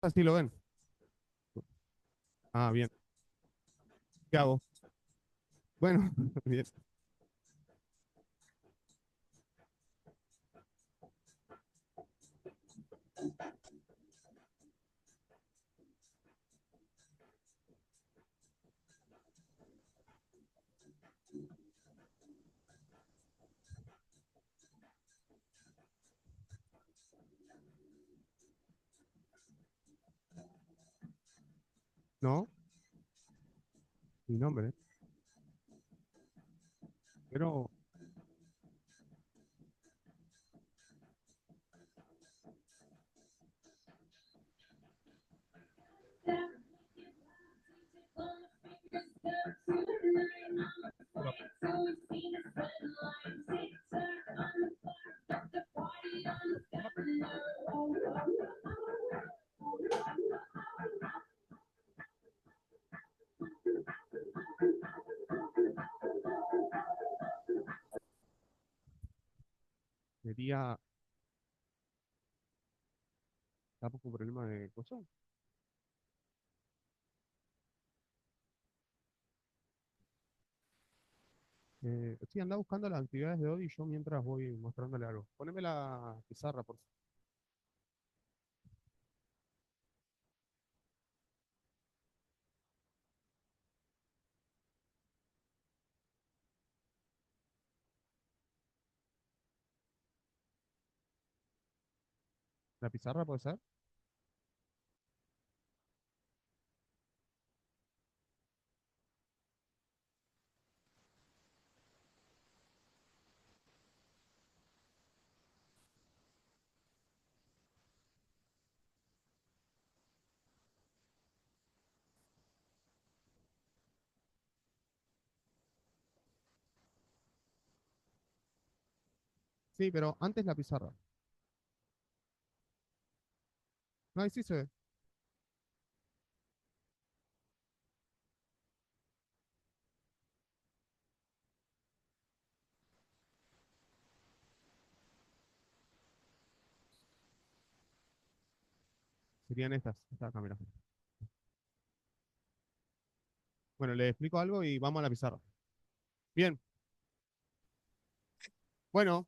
Así lo ven. Ah, bien. ¿Qué hago? Bueno, bien. No, mi nombre. Pero, sería tampoco problema de cosas. Sí, anda buscando las actividades de hoy y yo mientras voy mostrándole algo. Poneme la pizarra, por favor. ¿La pizarra puede ser? Sí, pero antes la pizarra. No, ahí sí se ve. Serían estas, esta cámara. Bueno, le explico algo y vamos a la pizarra. Bien, bueno,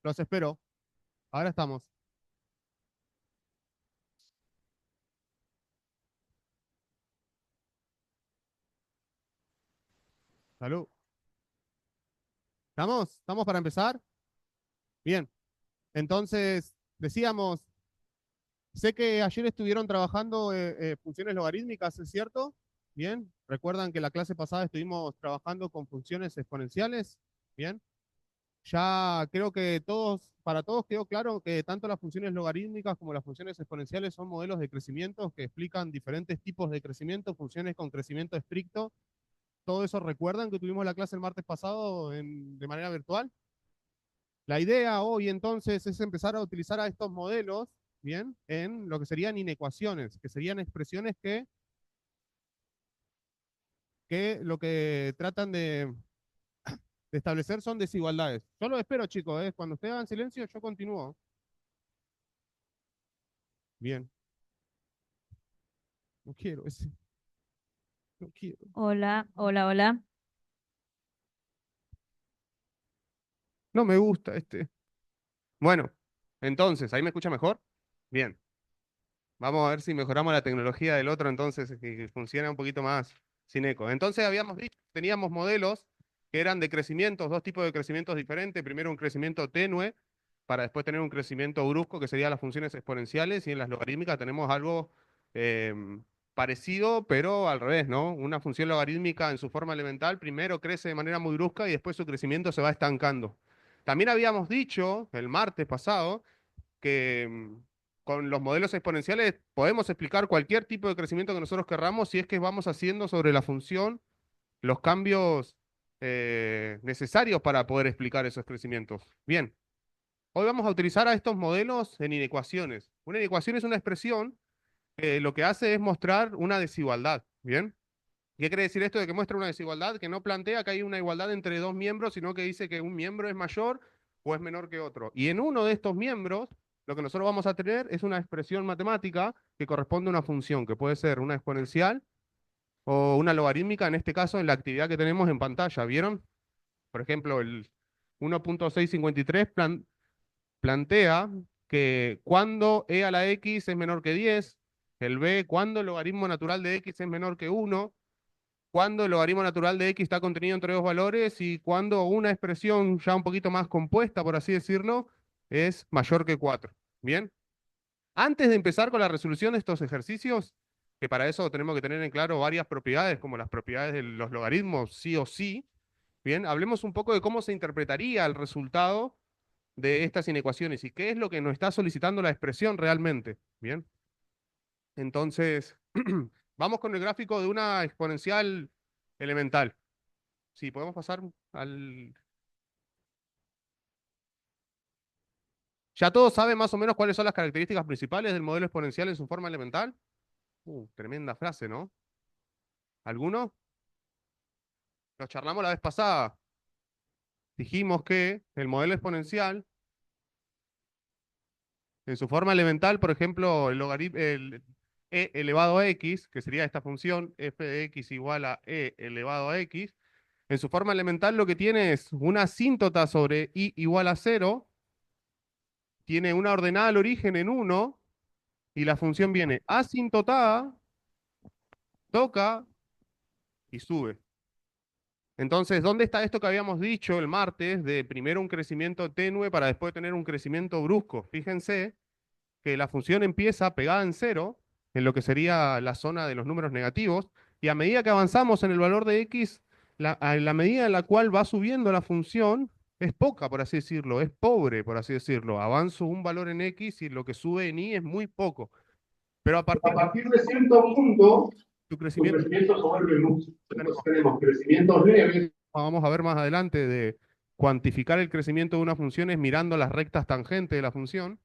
los espero. Ahora estamos. Salud. ¿Estamos? ¿Estamos para empezar? Bien. Entonces, decíamos, sé que ayer estuvieron trabajando funciones logarítmicas, ¿es cierto? Bien. ¿Recuerdan que la clase pasada estuvimos trabajando con funciones exponenciales? Bien. Ya creo que para todos quedó claro que tanto las funciones logarítmicas como las funciones exponenciales son modelos de crecimiento que explican diferentes tipos de crecimiento, funciones con crecimiento estricto. ¿Todo eso recuerdan que tuvimos la clase el martes pasado de manera virtual? La idea hoy entonces es empezar a utilizar a estos modelos, bien, en lo que serían inecuaciones, que serían expresiones que lo que tratan de establecer son desigualdades. Yo lo espero, chicos, ¿eh? Cuando ustedes hagan silencio, yo continúo. Bien, no quiero ese, no quiero. Hola, hola, hola. No me gusta este. Bueno, entonces, ¿ahí me escucha mejor? Bien, vamos a ver si mejoramos la tecnología del otro entonces, que funciona un poquito más sin eco. Entonces habíamos dicho, teníamos modelos que eran de crecimientos, dos tipos de crecimientos diferentes. Primero un crecimiento tenue, para después tener un crecimiento brusco, que serían las funciones exponenciales, y en las logarítmicas tenemos algo parecido, pero al revés, ¿no? Una función logarítmica en su forma elemental primero crece de manera muy brusca y después su crecimiento se va estancando. También habíamos dicho el martes pasado que con los modelos exponenciales podemos explicar cualquier tipo de crecimiento que nosotros querramos si es que vamos haciendo sobre la función los cambios necesarios para poder explicar esos crecimientos. Bien, hoy vamos a utilizar a estos modelos en inecuaciones. Una inecuación es una expresión que lo que hace es mostrar una desigualdad. Bien, ¿qué quiere decir esto de que muestra una desigualdad? Que no plantea que hay una igualdad entre dos miembros, sino que dice que un miembro es mayor o es menor que otro. Y en uno de estos miembros lo que nosotros vamos a tener es una expresión matemática que corresponde a una función, que puede ser una exponencial o una logarítmica, en este caso en la actividad que tenemos en pantalla, ¿vieron? Por ejemplo, el 1.653 plantea que cuando e a la x es menor que 10, el b, cuando el logaritmo natural de x es menor que 1, cuando el logaritmo natural de x está contenido entre dos valores y cuando una expresión ya un poquito más compuesta, por así decirlo, es mayor que 4. ¿Bien? Antes de empezar con la resolución de estos ejercicios, que para eso tenemos que tener en claro varias propiedades, como las propiedades de los logaritmos sí o sí, bien, hablemos un poco de cómo se interpretaría el resultado de estas inecuaciones y qué es lo que nos está solicitando la expresión realmente. Bien, entonces, vamos con el gráfico de una exponencial elemental. Sí, podemos pasar al... ¿Ya todos saben más o menos cuáles son las características principales del modelo exponencial en su forma elemental? Tremenda frase, ¿no? ¿Alguno? Lo charlamos la vez pasada. Dijimos que el modelo exponencial, en su forma elemental, por ejemplo, el logaritmo, el e elevado a x, que sería esta función f de x igual a e elevado a x, en su forma elemental lo que tiene es una asíntota sobre i igual a 0, tiene una ordenada al origen en 1, y la función viene asintotada, toca y sube. Entonces, ¿dónde está esto que habíamos dicho el martes de primero un crecimiento tenue para después tener un crecimiento brusco? Fíjense que la función empieza pegada en 0, en lo que sería la zona de los números negativos, y a medida que avanzamos en el valor de x, la medida en la cual va subiendo la función es poca, por así decirlo, es pobre, por así decirlo. Avanzo un valor en x y lo que sube en y es muy poco. Pero a A partir de partir de cierto punto, tu tu crecimiento, crecimiento se vuelve mucho. Entonces tenemos, tenemos crecimientos leves. vamos a ver más adelante de cuantificar el crecimiento de una función es mirando las rectas tangentes de la función.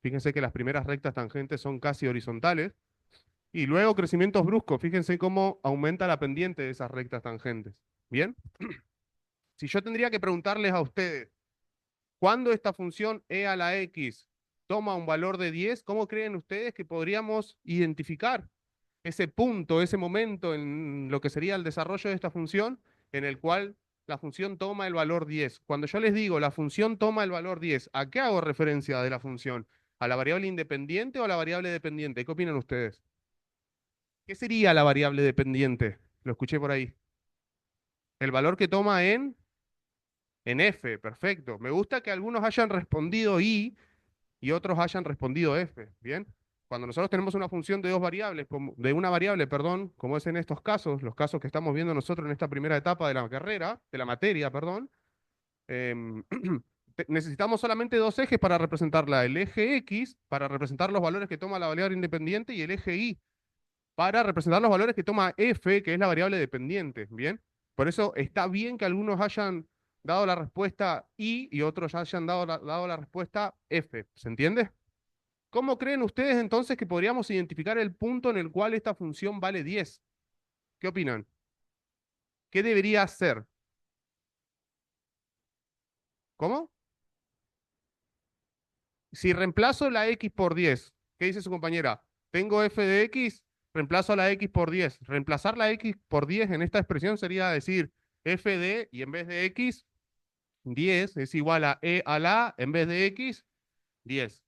Fíjense que las primeras rectas tangentes son casi horizontales. Y luego crecimientos bruscos. Fíjense cómo aumenta la pendiente de esas rectas tangentes. ¿Bien? Si yo tendría que preguntarles a ustedes, ¿cuándo esta función e a la x toma un valor de 10? ¿Cómo creen ustedes que podríamos identificar ese punto, ese momento en lo que sería el desarrollo de esta función en el cual la función toma el valor 10? Cuando yo les digo la función toma el valor 10, ¿a qué hago referencia de la función? ¿A la variable independiente o a la variable dependiente? ¿Qué opinan ustedes? ¿Qué sería la variable dependiente? Lo escuché por ahí. El valor que toma en f, perfecto. Me gusta que algunos hayan respondido i y otros hayan respondido f, ¿bien? Cuando nosotros tenemos una función de dos variables, de una variable, perdón, como es en estos casos, los casos que estamos viendo nosotros en esta primera etapa de la carrera, de la materia, perdón, em, necesitamos solamente dos ejes para representarla, el eje x para representar los valores que toma la variable independiente y el eje y para representar los valores que toma f, que es la variable dependiente, ¿bien? Por eso está bien que algunos hayan dado la respuesta y otros hayan dado la respuesta f, ¿se entiende? ¿Cómo creen ustedes entonces que podríamos identificar el punto en el cual esta función vale 10? ¿Qué opinan? ¿Qué debería hacer? ¿Cómo? Si reemplazo la x por 10, ¿qué dice su compañera? Tengo f de x, reemplazo la x por 10. Reemplazar la x por 10 en esta expresión sería decir f de, y en vez de x, 10 es igual a e a la, en vez de x, 10.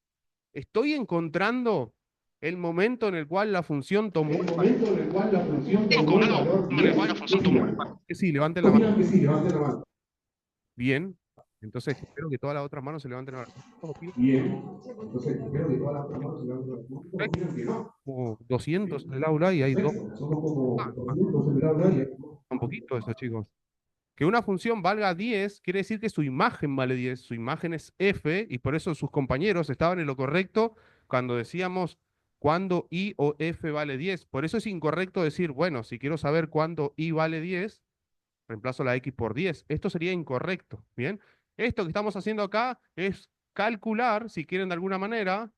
Estoy encontrando el momento en el cual la función tomó El el valor. momento en el cual la función tomó el Encontrado valor en el 10, cual la función tomó el valor. Sí, levanten la mano. opinan que sí, levanten la mano. Bien. Entonces espero que todas las otras manos se levanten ahora. ¿Todos opinan? Bien. Entonces, espero que todas las personas se levanten la mano. ¿Cómo Perfecto. opinan que no? Como 200 en el aula y hay dos. Perfecto. Somos como Ah, adultos en el aula y un poquito eso, chicos. Que una función valga 10 quiere decir que su imagen vale 10, su imagen es f, y por eso sus compañeros estaban en lo correcto cuando decíamos cuándo i o f vale 10. Por eso es incorrecto decir, bueno, si quiero saber cuándo i vale 10, reemplazo la x por 10. Esto sería incorrecto, ¿bien? Esto que estamos haciendo acá es calcular, si quieren de alguna manera,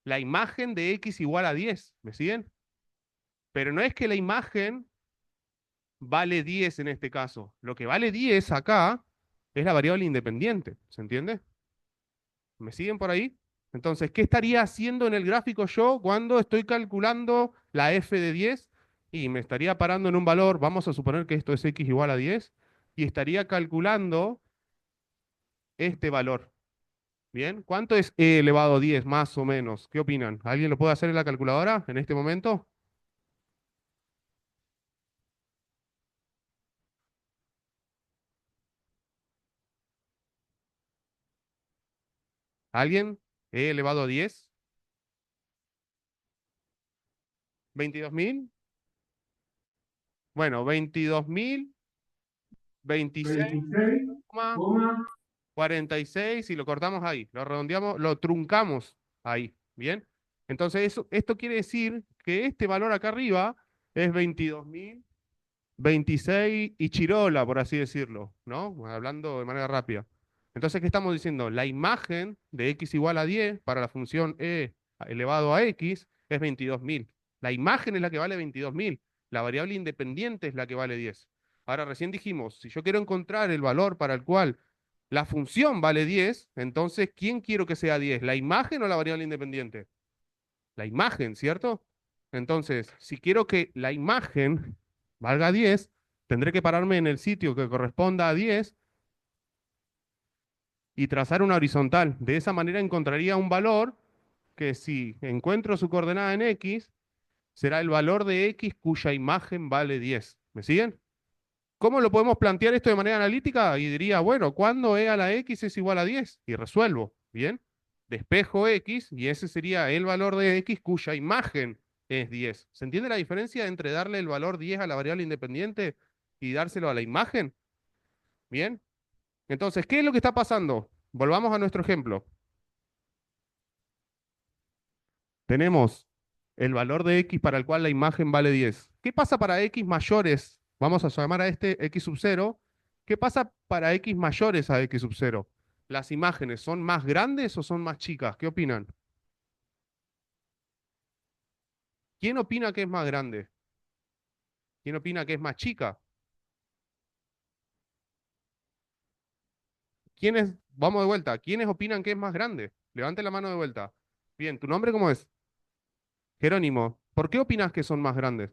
la imagen de x igual a 10, ¿me siguen? Pero no es que la imagen vale 10 en este caso. Lo que vale 10 acá es la variable independiente, ¿se entiende? ¿Me siguen por ahí? Entonces, ¿qué estaría haciendo en el gráfico yo cuando estoy calculando la f de 10? Y me estaría parando en un valor, vamos a suponer que esto es x igual a 10, y estaría calculando este valor. ¿Bien? ¿Cuánto es e elevado a 10 más o menos? ¿Qué opinan? ¿Alguien lo puede hacer en la calculadora en este momento? ¿Alguien? ¿E elevado a 10? ¿22.000? Bueno, 22.026,46 y lo cortamos ahí, lo redondeamos, lo truncamos ahí. ¿Bien? Entonces, esto quiere decir que este valor acá arriba es 22.026 y chirola, por así decirlo, ¿no? Hablando de manera rápida. Entonces, ¿qué estamos diciendo? La imagen de x igual a 10 para la función e elevado a x es 22.000. La imagen es la que vale 22.000. La variable independiente es la que vale 10. Ahora, recién dijimos, si yo quiero encontrar el valor para el cual la función vale 10, entonces, ¿quién quiero que sea 10? ¿La imagen o la variable independiente? La imagen, ¿cierto? Entonces, si quiero que la imagen valga 10, tendré que pararme en el sitio que corresponda a 10 y trazar una horizontal. De esa manera encontraría un valor que si encuentro su coordenada en x, será el valor de x cuya imagen vale 10. ¿Me siguen? ¿Cómo lo podemos plantear esto de manera analítica? Y diría, bueno, ¿cuándo e a la x es igual a 10? Y resuelvo, ¿bien? Despejo x y ese sería el valor de x cuya imagen es 10. ¿Se entiende la diferencia entre darle el valor 10 a la variable independiente y dárselo a la imagen? ¿Bien? Entonces, ¿qué es lo que está pasando? Volvamos a nuestro ejemplo. Tenemos el valor de x para el cual la imagen vale 10. ¿Qué pasa para x mayores? Vamos a llamar a este x sub 0. ¿Qué pasa para x mayores a x sub 0? ¿Las imágenes son más grandes o son más chicas? ¿Qué opinan? ¿Quién opina que es más grande? ¿Quién opina que es más chica? ¿Quiénes, vamos de vuelta, quiénes opinan que es más grande? Levante la mano de vuelta. Bien, ¿tu nombre cómo es? Jerónimo. ¿Por qué opinas que son más grandes?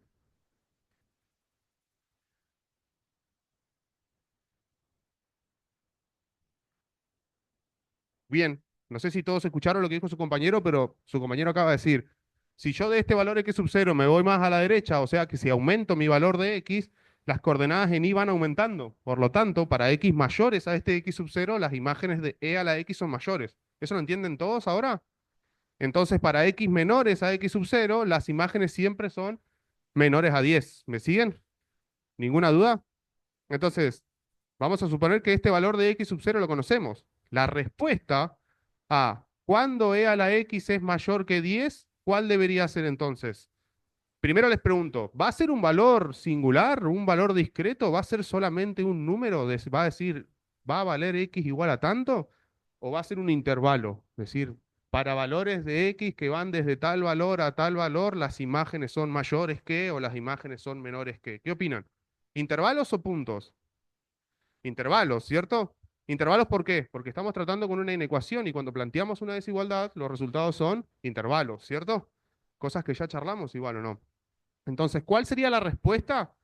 Bien, no sé si todos escucharon lo que dijo su compañero, pero su compañero acaba de decir, si yo de este valor x sub 0 me voy más a la derecha, o sea que si aumento mi valor de x, las coordenadas en y van aumentando. Por lo tanto, para x mayores a este x sub 0, las imágenes de e a la x son mayores. ¿Eso lo entienden todos ahora? Entonces, para x menores a x sub 0, las imágenes siempre son menores a 10. ¿Me siguen? ¿Ninguna duda? Entonces, vamos a suponer que este valor de x sub 0 lo conocemos. La respuesta a cuando e a la x es mayor que 10, ¿cuál debería ser entonces? Primero les pregunto, ¿va a ser un valor singular, un valor discreto? ¿Va a ser solamente un número? ¿Va a decir, va a valer x igual a tanto? ¿O va a ser un intervalo? Es decir, para valores de x que van desde tal valor a tal valor, las imágenes son mayores que o las imágenes son menores que. ¿Qué opinan? ¿Intervalos o puntos? Intervalos, ¿cierto? ¿Intervalos por qué? Porque estamos tratando con una inecuación y cuando planteamos una desigualdad, los resultados son intervalos, ¿cierto? Cosas que ya charlamos, igual o no. Entonces, ¿cuál sería la respuesta?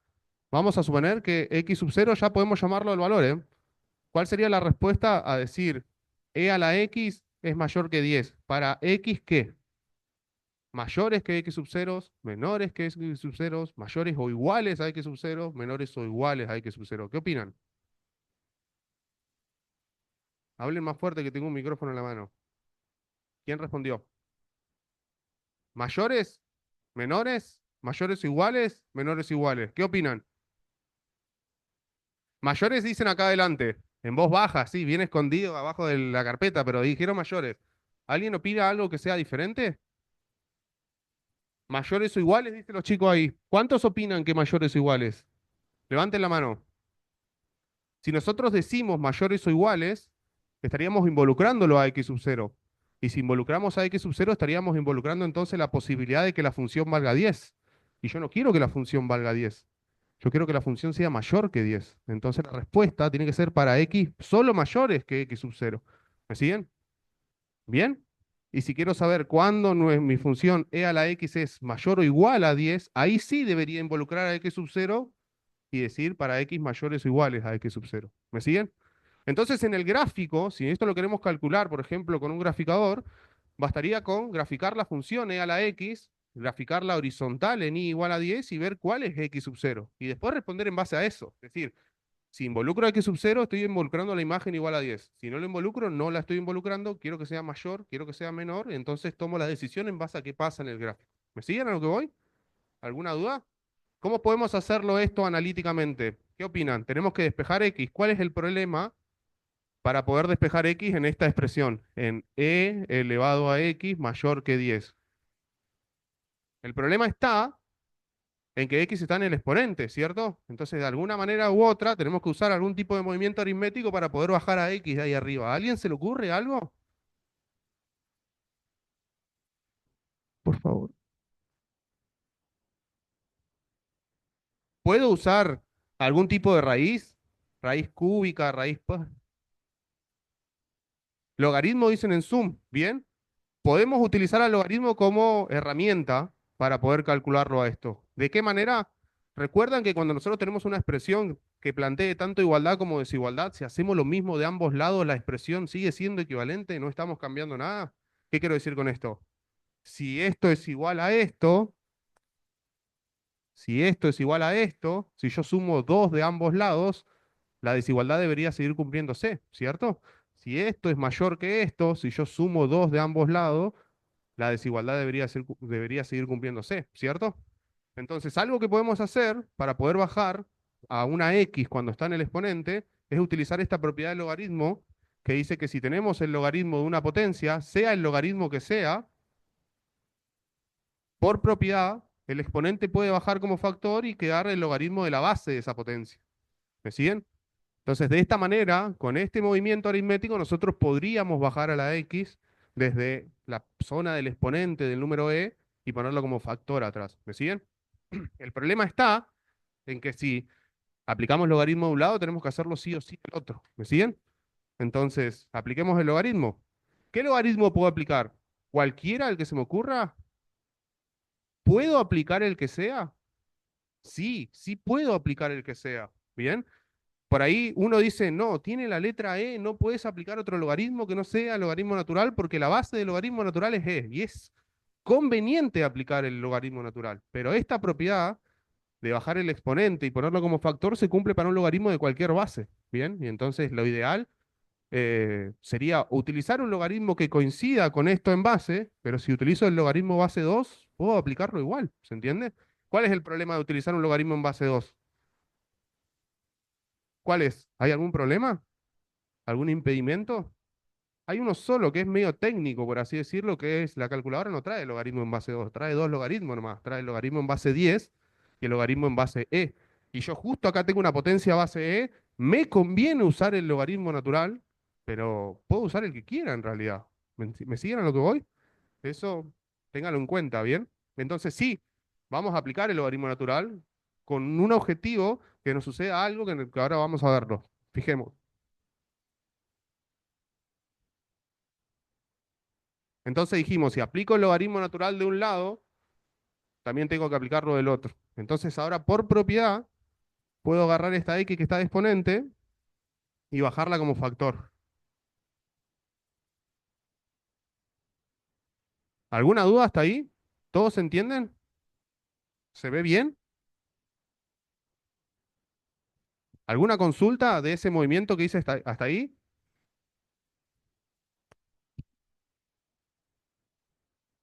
Vamos a suponer que x sub 0 ya podemos llamarlo el valor, ¿eh? ¿Cuál sería la respuesta a decir e a la x es mayor que 10? ¿Para x qué? Mayores que x sub 0, menores que x sub 0, mayores o iguales a x sub 0, menores o iguales a x sub 0. ¿Qué opinan? Hablen más fuerte que tengo un micrófono en la mano. ¿Quién respondió? ¿Mayores? ¿Menores? ¿Mayores o iguales? ¿Menores o iguales? ¿Qué opinan? Mayores dicen acá adelante, en voz baja, sí, bien escondido abajo de la carpeta, pero dijeron mayores. ¿Alguien opina algo que sea diferente? ¿Mayores o iguales? Dicen los chicos ahí. ¿Cuántos opinan que mayores o iguales? Levanten la mano. Si nosotros decimos mayores o iguales, estaríamos involucrándolo a x sub 0. Y si involucramos a x sub 0, estaríamos involucrando entonces la posibilidad de que la función valga 10. Y yo no quiero que la función valga 10. Yo quiero que la función sea mayor que 10. Entonces la respuesta tiene que ser para x solo mayores que x sub 0. ¿Me siguen? ¿Bien? Y si quiero saber cuándo mi función e a la x es mayor o igual a 10, ahí sí debería involucrar a x sub 0 y decir para x mayores o iguales a x sub 0. ¿Me siguen? Entonces en el gráfico, si esto lo queremos calcular, por ejemplo, con un graficador, bastaría con graficar la función e a la x, graficar la horizontal en y igual a 10 y ver cuál es x sub 0. Y después responder en base a eso. Es decir, si involucro a x sub 0, estoy involucrando la imagen igual a 10. Si no lo involucro, no la estoy involucrando, quiero que sea mayor, quiero que sea menor, entonces tomo la decisión en base a qué pasa en el gráfico. ¿Me siguen a lo que voy? ¿Alguna duda? ¿Cómo podemos hacerlo esto analíticamente? ¿Qué opinan? Tenemos que despejar x. ¿Cuál es el problema para poder despejar x en esta expresión? En e elevado a x mayor que 10. El problema está en que x está en el exponente, ¿cierto? Entonces, de alguna manera u otra, tenemos que usar algún tipo de movimiento aritmético para poder bajar a x de ahí arriba. ¿A alguien se le ocurre algo? Por favor. ¿Puedo usar algún tipo de raíz? Raíz cúbica, raíz... Logaritmo dicen en Zoom, ¿bien? Podemos utilizar al logaritmo como herramienta para poder calcularlo a esto. ¿De qué manera? Recuerdan que cuando nosotros tenemos una expresión que plantee tanto igualdad como desigualdad, si hacemos lo mismo de ambos lados, la expresión sigue siendo equivalente, no estamos cambiando nada. ¿Qué quiero decir con esto? Si esto es igual a esto, si esto es igual a esto, si yo sumo 2 de ambos lados, la desigualdad debería seguir cumpliéndose, ¿cierto? Si esto es mayor que esto, si yo sumo 2 de ambos lados, la desigualdad debería seguir cumpliéndose, ¿cierto? Entonces, algo que podemos hacer para poder bajar a una x cuando está en el exponente es utilizar esta propiedad del logaritmo que dice que si tenemos el logaritmo de una potencia, sea el logaritmo que sea, por propiedad, el exponente puede bajar como factor y quedar el logaritmo de la base de esa potencia. ¿Me siguen? Entonces, de esta manera, con este movimiento aritmético, nosotros podríamos bajar a la x desde la zona del exponente del número e y ponerlo como factor atrás. ¿Me siguen? El problema está en que si aplicamos logaritmo de un lado, tenemos que hacerlo sí o sí del otro. ¿Me siguen? Entonces, apliquemos el logaritmo. ¿Qué logaritmo puedo aplicar? ¿Cualquiera, el que se me ocurra? ¿Puedo aplicar el que sea? Sí, sí puedo aplicar el que sea. ¿Bien? Por ahí uno dice, no, tiene la letra E, no puedes aplicar otro logaritmo que no sea logaritmo natural porque la base del logaritmo natural es E. Y es conveniente aplicar el logaritmo natural. Pero esta propiedad de bajar el exponente y ponerlo como factor se cumple para un logaritmo de cualquier base. Bien, y entonces lo ideal sería utilizar un logaritmo que coincida con esto en base, pero si utilizo el logaritmo base 2 puedo aplicarlo igual. ¿Se entiende? ¿Cuál es el problema de utilizar un logaritmo en base 2? ¿Cuál es? ¿Hay algún problema? ¿Algún impedimento? Hay uno solo que es medio técnico, por así decirlo, que es la calculadora no trae logaritmo en base 2, trae dos logaritmos nomás, trae el logaritmo en base 10 y el logaritmo en base e. Y yo justo acá tengo una potencia base e, me conviene usar el logaritmo natural, pero puedo usar el que quiera en realidad. ¿Me siguen a lo que voy? Eso téngalo en cuenta, ¿bien? Entonces sí, vamos a aplicar el logaritmo natural con un objetivo que nos suceda algo que ahora vamos a verlo. Fijemos. Entonces dijimos, si aplico el logaritmo natural de un lado, también tengo que aplicarlo del otro. Entonces ahora por propiedad puedo agarrar esta x que está de exponente y bajarla como factor. ¿Alguna duda hasta ahí? ¿Todos entienden? ¿Se ve bien? ¿Alguna consulta de ese movimiento que hice hasta ahí?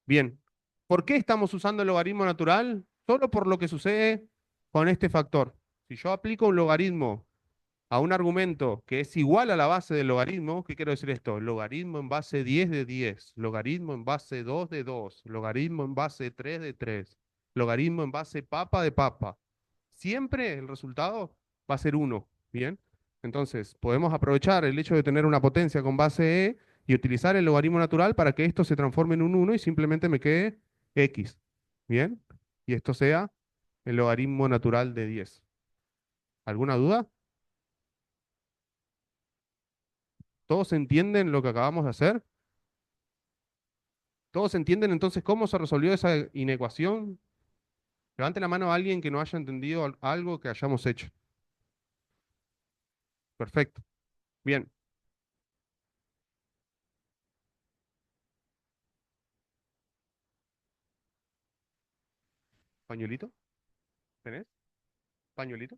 Bien. ¿Por qué estamos usando el logaritmo natural? Solo por lo que sucede con este factor. Si yo aplico un logaritmo a un argumento que es igual a la base del logaritmo, ¿qué quiero decir esto? Logaritmo en base 10 de 10, logaritmo en base 2 de 2, logaritmo en base 3 de 3, logaritmo en base papa de papa. Siempre el resultado va a ser 1, ¿bien? Entonces, podemos aprovechar el hecho de tener una potencia con base e y utilizar el logaritmo natural para que esto se transforme en un 1 y simplemente me quede x, ¿bien? Y esto sea el logaritmo natural de 10. ¿Alguna duda? ¿Todos entienden lo que acabamos de hacer? ¿Todos entienden entonces cómo se resolvió esa inecuación? Levante la mano a alguien que no haya entendido algo que hayamos hecho. Perfecto. Bien. ¿Pañuelito? ¿Tenés? ¿Pañuelito?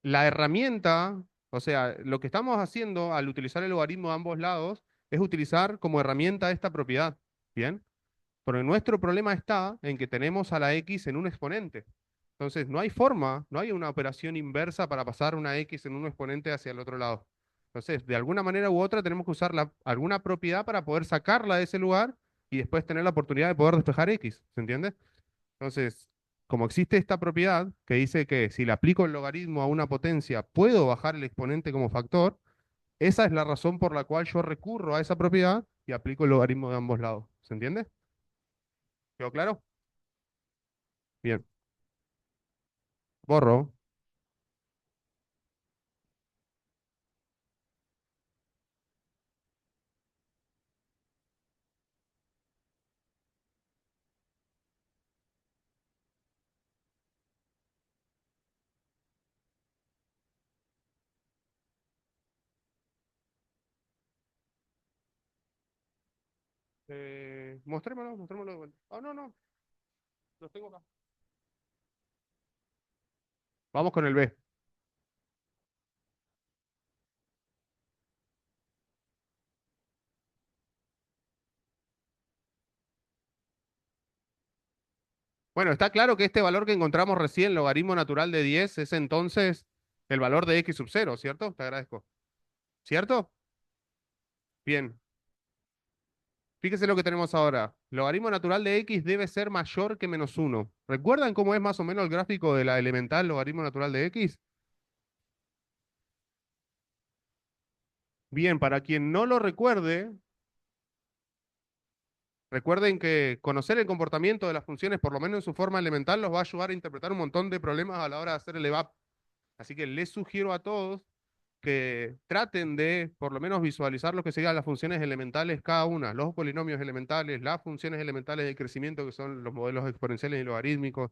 La herramienta, o sea, lo que estamos haciendo al utilizar el logaritmo de ambos lados es utilizar como herramienta esta propiedad. ¿Bien? Pero nuestro problema está en que tenemos a la x en un exponente. Entonces, no hay forma, no hay una operación inversa para pasar una x en un exponente hacia el otro lado. Entonces, de alguna manera u otra tenemos que usar alguna propiedad para poder sacarla de ese lugar y después tener la oportunidad de poder despejar x. ¿Se entiende? Entonces, como existe esta propiedad que dice que si le aplico el logaritmo a una potencia, puedo bajar el exponente como factor, esa es la razón por la cual yo recurro a esa propiedad y aplico el logaritmo de ambos lados. ¿Se entiende? ¿Quedó claro? Bien. Borro. Mostrémoslo, mostrémoslo de vuelta. Oh, no, no, los tengo acá. Vamos con el B. Bueno, está claro que este valor que encontramos recién, logaritmo natural de 10, es entonces el valor de x sub 0, ¿cierto? Te agradezco. ¿Cierto? Bien. Fíjese lo que tenemos ahora. Logaritmo natural de x debe ser mayor que menos 1. ¿Recuerdan cómo es más o menos el gráfico de la elemental logaritmo natural de x? Bien, para quien no lo recuerde, recuerden que conocer el comportamiento de las funciones, por lo menos en su forma elemental, los va a ayudar a interpretar un montón de problemas a la hora de hacer el EVAP. Así que les sugiero a todos que traten de, por lo menos, visualizar lo que serían las funciones elementales cada una, los polinomios elementales, las funciones elementales de crecimiento, que son los modelos exponenciales y logarítmicos,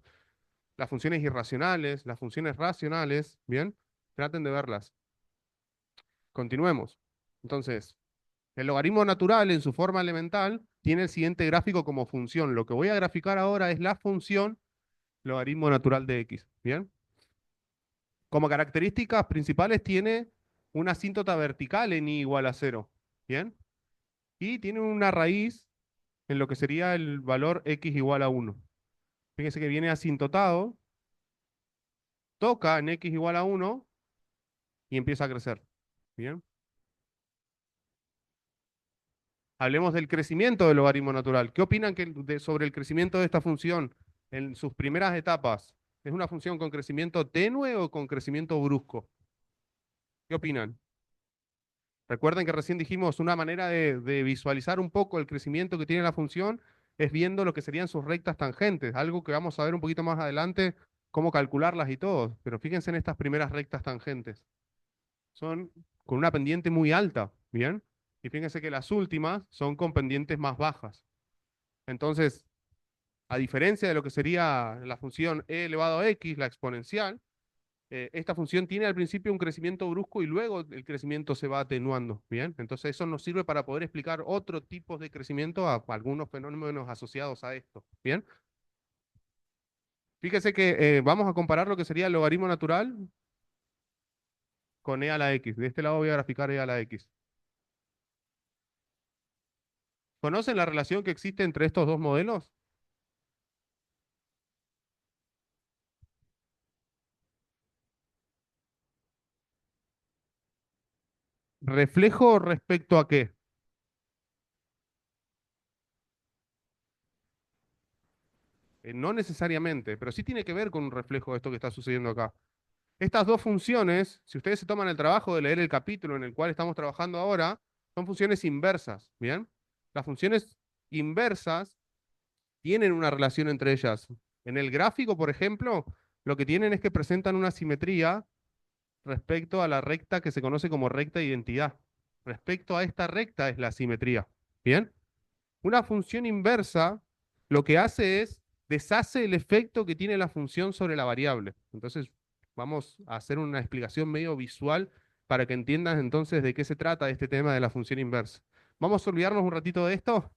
las funciones irracionales, las funciones racionales, ¿bien? Traten de verlas. Continuemos. Entonces, el logaritmo natural en su forma elemental tiene el siguiente gráfico como función. Lo que voy a graficar ahora es la función logaritmo natural de x. ¿Bien? Como características principales tiene una asíntota vertical en i igual a 0. ¿Bien? Y tiene una raíz en lo que sería el valor x igual a 1. Fíjense que viene asintotado, toca en x igual a 1 y empieza a crecer. ¿Bien? Hablemos del crecimiento del logaritmo natural. ¿Qué opinan sobre el crecimiento de esta función en sus primeras etapas? ¿Es una función con crecimiento tenue o con crecimiento brusco? ¿Qué opinan? Recuerden que recién dijimos una manera de visualizar un poco el crecimiento que tiene la función es viendo lo que serían sus rectas tangentes, algo que vamos a ver un poquito más adelante, cómo calcularlas y todo. Pero fíjense en estas primeras rectas tangentes. Son con una pendiente muy alta, ¿bien? Y fíjense que las últimas son con pendientes más bajas. Entonces, a diferencia de lo que sería la función e elevado a x, la exponencial, esta función tiene al principio un crecimiento brusco y luego el crecimiento se va atenuando, ¿bien? Entonces eso nos sirve para poder explicar otro tipo de crecimiento a algunos fenómenos asociados a esto, ¿bien? Fíjese que vamos a comparar lo que sería el logaritmo natural con e a la x. De este lado voy a graficar e a la x. ¿Conocen la relación que existe entre estos dos modelos? ¿Reflejo respecto a qué? No necesariamente, pero sí tiene que ver con un reflejo de esto que está sucediendo acá. Estas dos funciones, si ustedes se toman el trabajo de leer el capítulo en el cual estamos trabajando ahora, son funciones inversas, ¿bien? Las funciones inversas tienen una relación entre ellas. En el gráfico, por ejemplo, lo que tienen es que presentan una simetría respecto a la recta que se conoce como recta de identidad. Respecto a esta recta es la simetría. ¿Bien? Una función inversa lo que hace es deshace el efecto que tiene la función sobre la variable. Entonces, vamos a hacer una explicación medio visual para que entiendas entonces de qué se trata este tema de la función inversa. Vamos a olvidarnos un ratito de esto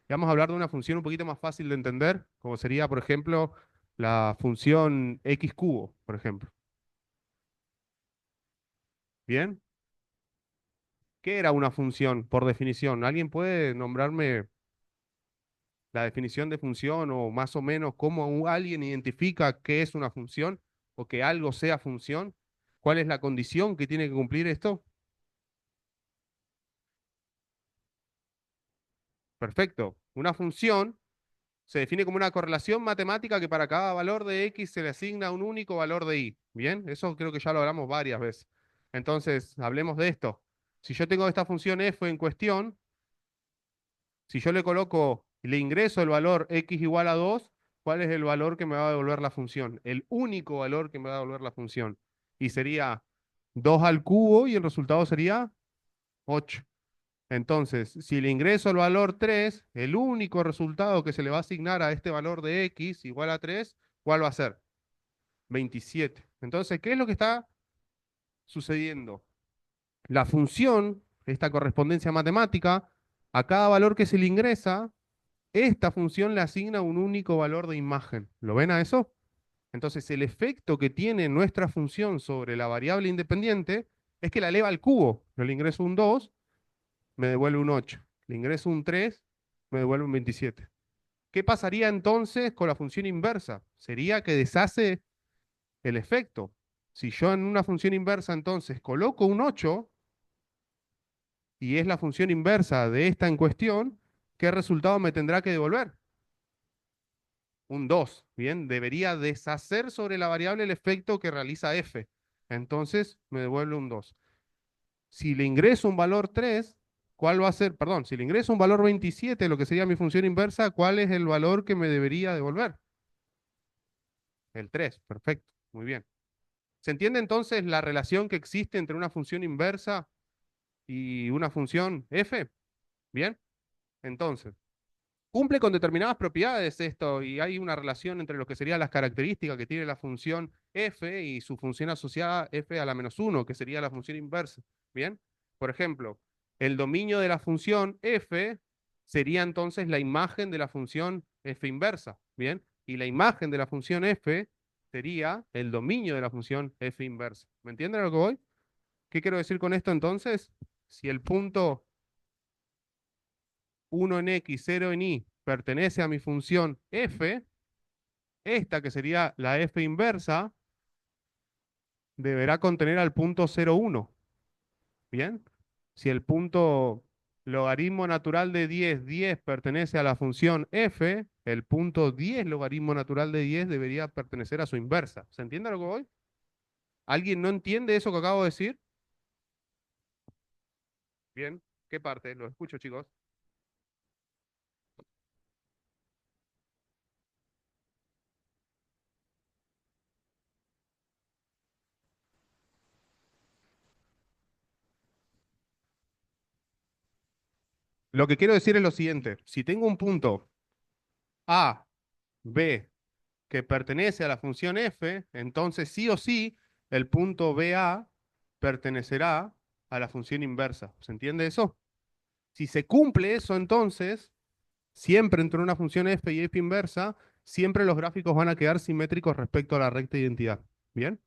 y vamos a hablar de una función un poquito más fácil de entender, como sería, por ejemplo, la función x cubo, por ejemplo. ¿Bien? ¿Qué era una función por definición? ¿Alguien puede nombrarme la definición de función o más o menos cómo alguien identifica qué es una función o que algo sea función? ¿Cuál es la condición que tiene que cumplir esto? Perfecto. Una función se define como una correlación matemática que para cada valor de x se le asigna un único valor de y. Bien, eso creo que ya lo hablamos varias veces. Entonces, hablemos de esto. Si yo tengo esta función f en cuestión, si yo le coloco, le ingreso el valor x igual a 2, ¿cuál es el valor que me va a devolver la función? El único valor que me va a devolver la función. Y sería 2 al cubo y el resultado sería 8. Entonces, si le ingreso el valor 3, el único resultado que se le va a asignar a este valor de x igual a 3, ¿cuál va a ser? 27. Entonces, ¿qué es lo que está sucediendo? La función, esta correspondencia matemática, a cada valor que se le ingresa, esta función le asigna un único valor de imagen. ¿Lo ven a eso? Entonces, el efecto que tiene nuestra función sobre la variable independiente es que la eleva al cubo. Yo le ingreso un 2, me devuelve un 8. Le ingreso un 3, me devuelve un 27. ¿Qué pasaría entonces con la función inversa? Sería que deshace el efecto. Si yo en una función inversa entonces coloco un 8 y es la función inversa de esta en cuestión, ¿qué resultado me tendrá que devolver? Un 2, bien, debería deshacer sobre la variable el efecto que realiza f. Entonces me devuelve un 2. Si le ingreso un valor 3, ¿cuál va a ser? Perdón, si le ingreso un valor 27, lo que sería mi función inversa, ¿cuál es el valor que me debería devolver? El 3, perfecto, muy bien. ¿Se entiende entonces la relación que existe entre una función inversa y una función f? Bien, entonces, cumple con determinadas propiedades esto y hay una relación entre lo que serían las características que tiene la función f y su función asociada f a la menos 1, que sería la función inversa. Bien, por ejemplo, el dominio de la función f sería entonces la imagen de la función f inversa. Bien, y la imagen de la función f sería el dominio de la función f inversa. ¿Me entienden a lo que voy? ¿Qué quiero decir con esto entonces? Si el punto 1 en x, 0 en y, pertenece a mi función f, esta que sería la f inversa, deberá contener al punto 0, 1. ¿Bien? Si el punto logaritmo natural de 10, 10 pertenece a la función f, el punto 10 logaritmo natural de 10 debería pertenecer a su inversa. ¿Se entiende a lo que voy? ¿Alguien no entiende eso que acabo de decir? Bien, ¿qué parte? Lo escucho, chicos. Lo que quiero decir es lo siguiente. Si tengo un punto A, B, que pertenece a la función f, entonces sí o sí el punto BA pertenecerá a la función inversa. ¿Se entiende eso? Si se cumple eso, entonces, siempre entre una función f y f inversa, siempre los gráficos van a quedar simétricos respecto a la recta de identidad. ¿Bien?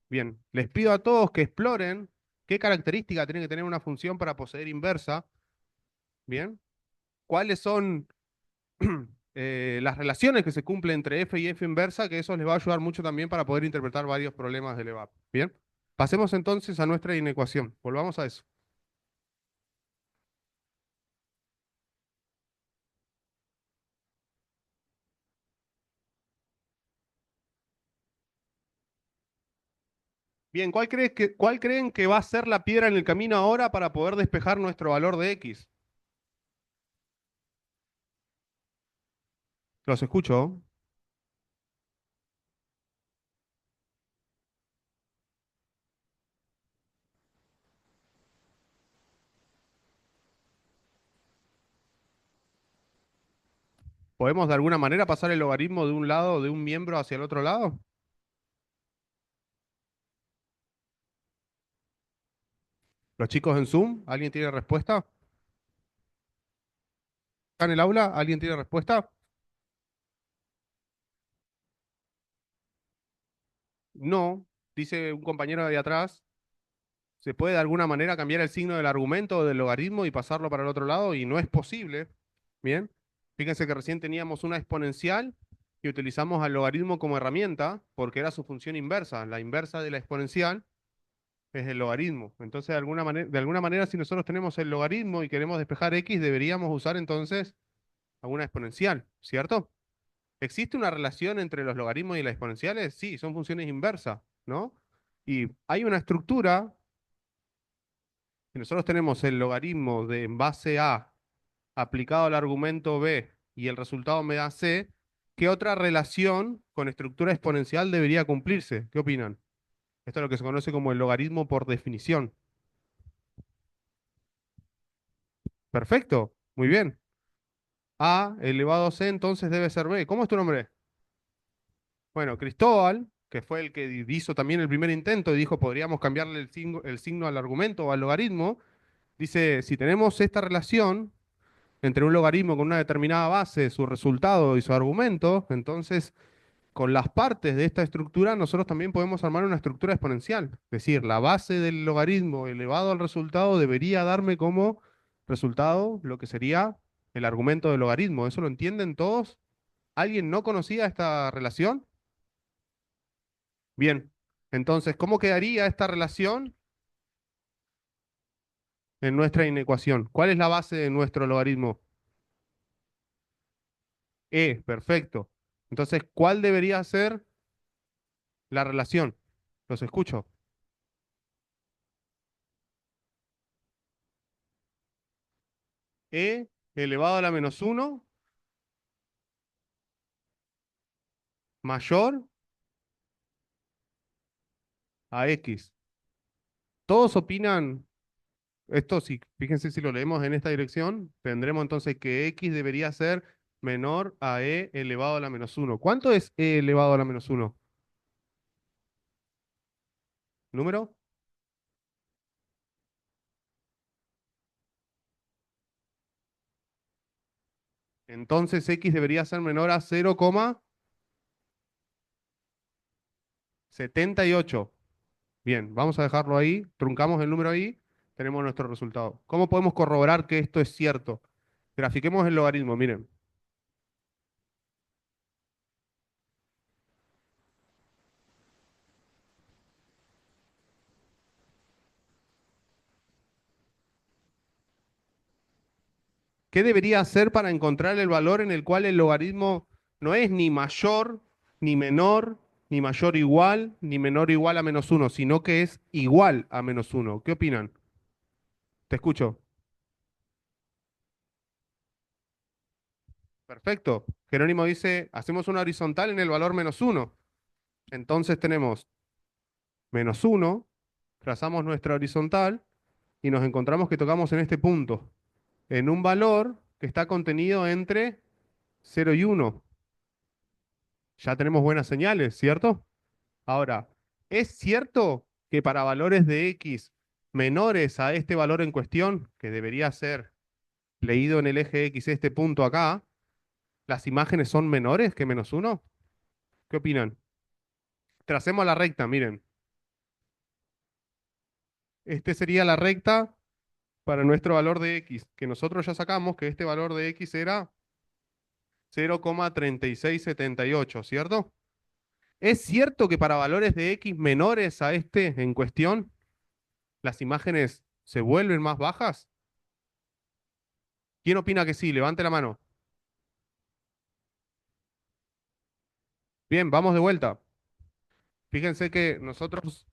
Bien. Les pido a todos que exploren qué característica tiene que tener una función para poseer inversa. ¿Bien? ¿Cuáles son las relaciones que se cumplen entre f y f inversa, que eso les va a ayudar mucho también para poder interpretar varios problemas del EVAP? Bien, pasemos entonces a nuestra inecuación. Volvamos a eso. Bien, ¿cuál creen que va a ser la piedra en el camino ahora para poder despejar nuestro valor de x? Los escucho. ¿Podemos de alguna manera pasar el logaritmo de un lado, de un miembro hacia el otro lado? ¿Los chicos en Zoom? ¿Alguien tiene respuesta? ¿Acá en el aula? ¿Alguien tiene respuesta? No, dice un compañero de atrás. ¿Se puede de alguna manera cambiar el signo del argumento o del logaritmo y pasarlo para el otro lado? Y no es posible. Bien. Fíjense que recién teníamos una exponencial y utilizamos al logaritmo como herramienta porque era su función inversa. La inversa de la exponencial es el logaritmo. Entonces, de alguna manera, si nosotros tenemos el logaritmo y queremos despejar x, deberíamos usar entonces alguna exponencial, ¿cierto? ¿Existe una relación entre los logaritmos y las exponenciales? Sí, son funciones inversas, ¿no? Y hay una estructura, y nosotros tenemos el logaritmo de en base A aplicado al argumento B y el resultado me da C. ¿Qué otra relación con estructura exponencial debería cumplirse? ¿Qué opinan? Esto es lo que se conoce como el logaritmo por definición. Perfecto, muy bien. A elevado a C entonces debe ser B. ¿Cómo es tu nombre? Bueno, Cristóbal, que fue el que hizo también el primer intento y dijo podríamos cambiarle el signo al argumento o al logaritmo, dice, si tenemos esta relación entre un logaritmo con una determinada base, su resultado y su argumento, entonces con las partes de esta estructura nosotros también podemos armar una estructura exponencial. Es decir, la base del logaritmo elevado al resultado debería darme como resultado lo que sería el argumento del logaritmo. ¿Eso lo entienden todos? ¿Alguien no conocía esta relación? Bien, entonces, ¿cómo quedaría esta relación en nuestra inecuación? ¿Cuál es la base de nuestro logaritmo? Perfecto. Entonces, ¿cuál debería ser la relación? Los escucho. E elevado a la menos uno mayor a x. Todos opinan, esto sí, fíjense si lo leemos en esta dirección, tendremos entonces que x debería ser menor a e elevado a la menos uno. ¿Cuánto es e elevado a la menos uno? ¿Número? Entonces x debería ser menor a 0,78. Bien, vamos a dejarlo ahí, truncamos el número ahí, tenemos nuestro resultado. ¿Cómo podemos corroborar que esto es cierto? Grafiquemos el logaritmo, miren. ¿Qué debería hacer para encontrar el valor en el cual el logaritmo no es ni mayor, ni menor, ni mayor igual, ni menor igual a menos uno, sino que es igual a menos uno? ¿Qué opinan? Te escucho. Perfecto. Jerónimo dice, hacemos una horizontal en el valor menos uno. Entonces tenemos menos uno, trazamos nuestra horizontal y nos encontramos que tocamos en este punto, en un valor que está contenido entre 0 y 1. Ya tenemos buenas señales, ¿cierto? Ahora, ¿es cierto que para valores de x menores a este valor en cuestión, que debería ser leído en el eje x este punto acá, las imágenes son menores que menos uno? ¿Qué opinan? Tracemos la recta, miren. Este sería la recta para nuestro valor de x, que nosotros ya sacamos que este valor de x era 0,3678, ¿cierto? ¿Es cierto que para valores de x menores a este en cuestión, las imágenes se vuelven más bajas? ¿Quién opina que sí? Levante la mano. Bien, vamos de vuelta. Fíjense que nosotros,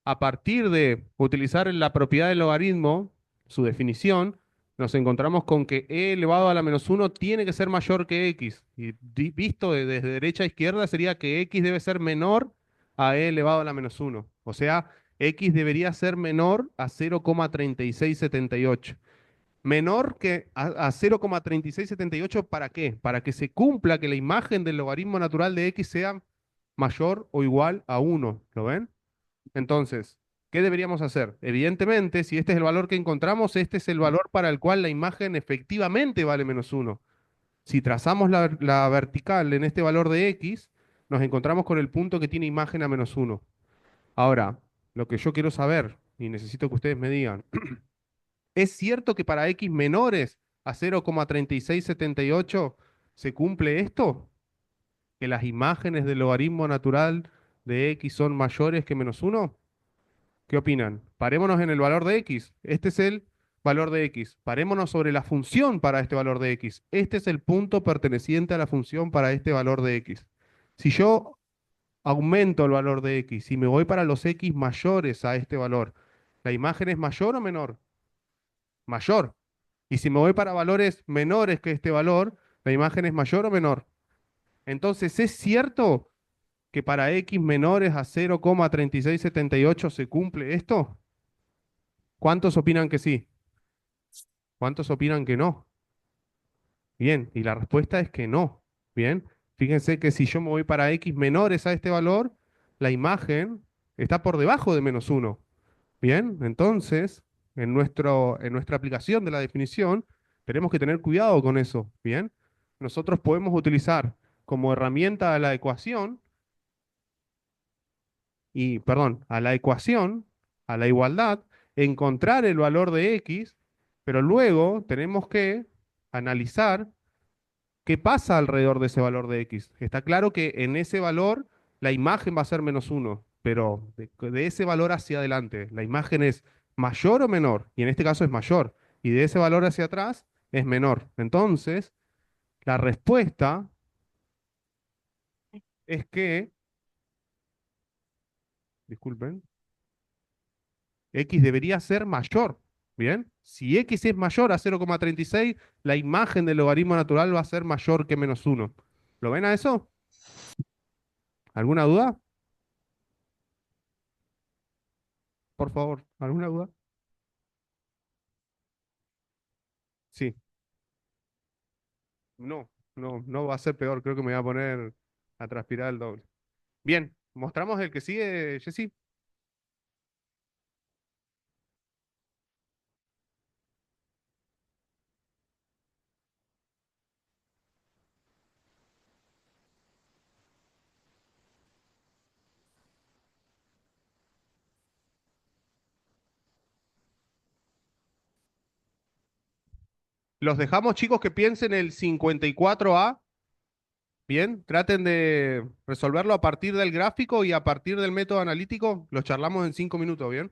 a partir de utilizar la propiedad del logaritmo, su definición, nos encontramos con que e elevado a la menos uno tiene que ser mayor que x. Y visto desde derecha a izquierda sería que x debe ser menor a e elevado a la menos uno. O sea, x debería ser menor a 0,3678. menor que a 0,3678, ¿para qué? Para que se cumpla que la imagen del logaritmo natural de x sea mayor o igual a 1. ¿Lo ven? Entonces, ¿qué deberíamos hacer? Evidentemente, si este es el valor que encontramos, este es el valor para el cual la imagen efectivamente vale menos 1. Si trazamos la vertical en este valor de x, nos encontramos con el punto que tiene imagen a menos 1. Ahora, lo que yo quiero saber, y necesito que ustedes me digan, ¿es cierto que para x menores a 0,3678 se cumple esto? ¿Que las imágenes del logaritmo natural de x son mayores que menos 1? ¿Qué opinan? Parémonos en el valor de x. Este es el valor de x. Parémonos sobre la función para este valor de x. Este es el punto perteneciente a la función para este valor de x. Si yo aumento el valor de x y me voy para los x mayores a este valor, ¿la imagen es mayor o menor? Mayor. Y si me voy para valores menores que este valor, ¿la imagen es mayor o menor? Entonces, ¿es cierto que para x menores a 0,3678 se cumple esto? ¿Cuántos opinan que sí? ¿Cuántos opinan que no? Bien, y la respuesta es que no. Bien, fíjense que si yo me voy para x menores a este valor, la imagen está por debajo de menos 1. Bien, entonces, en nuestra aplicación de la definición, tenemos que tener cuidado con eso. Bien, nosotros podemos utilizar como herramienta a la ecuación, perdón, a la ecuación, a la igualdad, encontrar el valor de x, pero luego tenemos que analizar qué pasa alrededor de ese valor de x. Está claro que en ese valor la imagen va a ser menos 1, pero de ese valor hacia adelante, ¿la imagen es mayor o menor? Y en este caso es mayor. Y de ese valor hacia atrás es menor. Entonces, la respuesta es que, disculpen, x debería ser mayor. ¿Bien? Si x es mayor a 0,36, la imagen del logaritmo natural va a ser mayor que menos 1. ¿Lo ven a eso? ¿Alguna duda? Por favor, ¿alguna duda? Sí. No, no va a ser peor. Creo que me voy a poner a transpirar el doble. Bien, mostramos el que sigue, Jessy. Los dejamos, chicos, que piensen el 54A. Bien, traten de resolverlo a partir del gráfico y a partir del método analítico. Los charlamos en 5 minutos, ¿bien?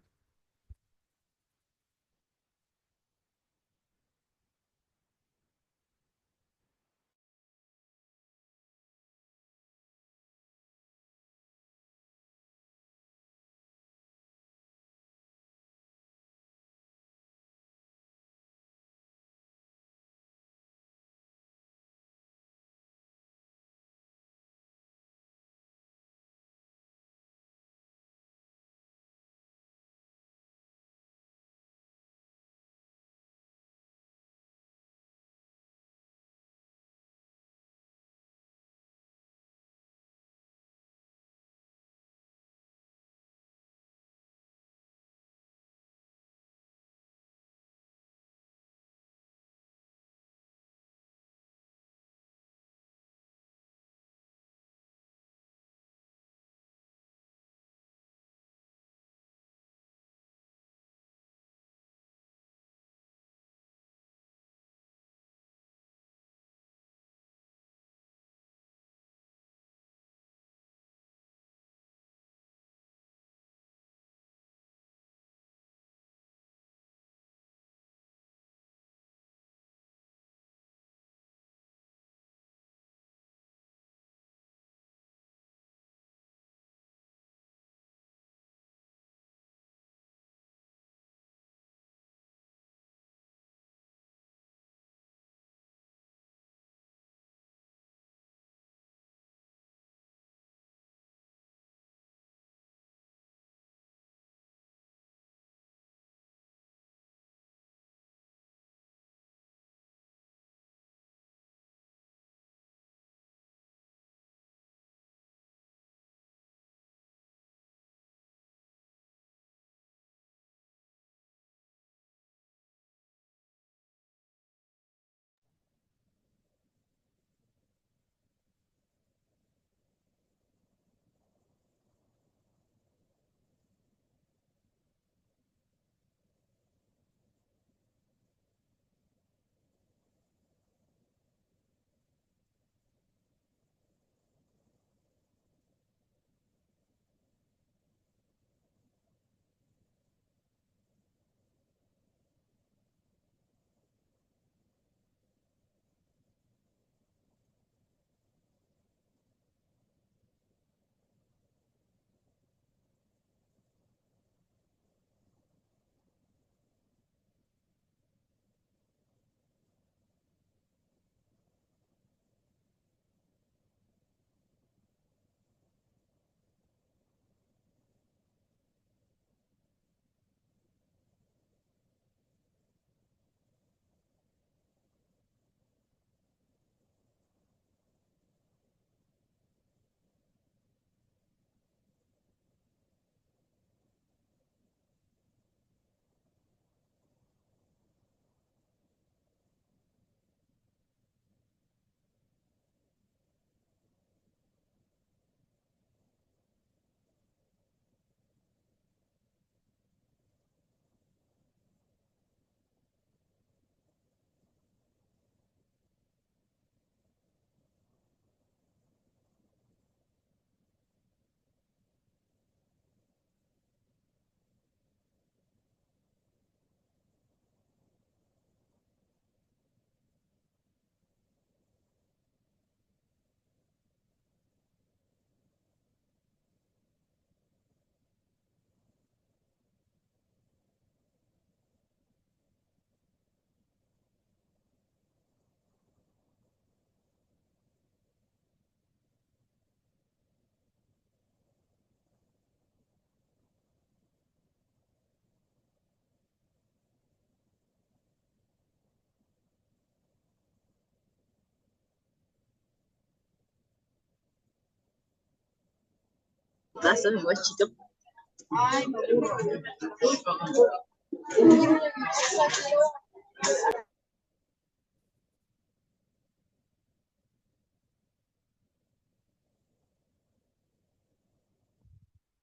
Tazo de guachito.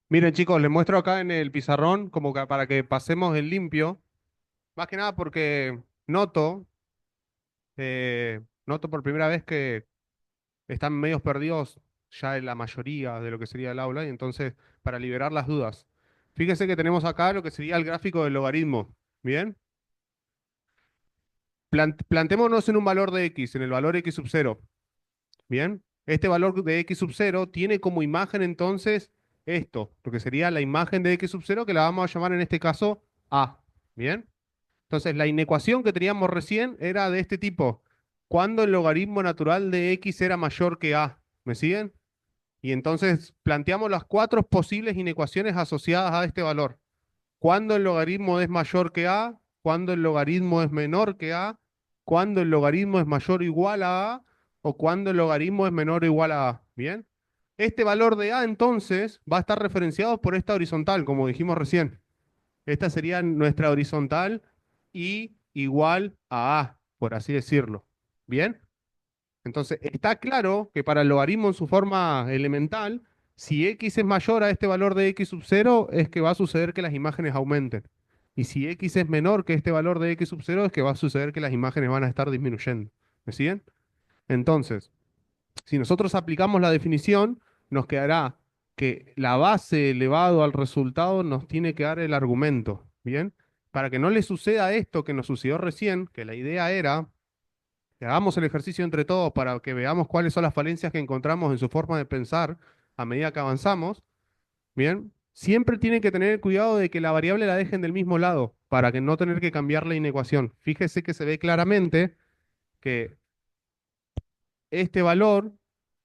Miren, chicos, les muestro acá en el pizarrón como que para que pasemos el limpio. Más que nada porque noto por primera vez que están medios perdidos ya en la mayoría de lo que sería el aula, y entonces, para liberar las dudas. Fíjense que tenemos acá lo que sería el gráfico del logaritmo. ¿Bien? Plantémonos en un valor de x, en el valor x sub 0. ¿Bien? Este valor de x sub 0 tiene como imagen entonces esto, lo que sería la imagen de x sub 0, que la vamos a llamar en este caso a. ¿Bien? Entonces, la inecuación que teníamos recién era de este tipo. Cuando el logaritmo natural de x era mayor que a. ¿Me siguen? Y entonces planteamos las cuatro posibles inecuaciones asociadas a este valor. Cuando el logaritmo es mayor que a, cuando el logaritmo es menor que a, cuando el logaritmo es mayor o igual a o cuando el logaritmo es menor o igual a. ¿Bien? Este valor de a entonces va a estar referenciado por esta horizontal, como dijimos recién. Esta sería nuestra horizontal y igual a por así decirlo. ¿Bien? Entonces, está claro que para el logaritmo en su forma elemental, si x es mayor a este valor de x sub 0, es que va a suceder que las imágenes aumenten. Y si x es menor que este valor de x sub 0, es que va a suceder que las imágenes van a estar disminuyendo. ¿Me siguen? Entonces, si nosotros aplicamos la definición, nos quedará que la base elevado al resultado nos tiene que dar el argumento. ¿Bien? Para que no le suceda esto que nos sucedió recién, que la idea era que hagamos el ejercicio entre todos para que veamos cuáles son las falencias que encontramos en su forma de pensar a medida que avanzamos, ¿bien? Siempre tienen que tener cuidado de que la variable la dejen del mismo lado para que no tener que cambiar la inecuación. Fíjese que se ve claramente que este valor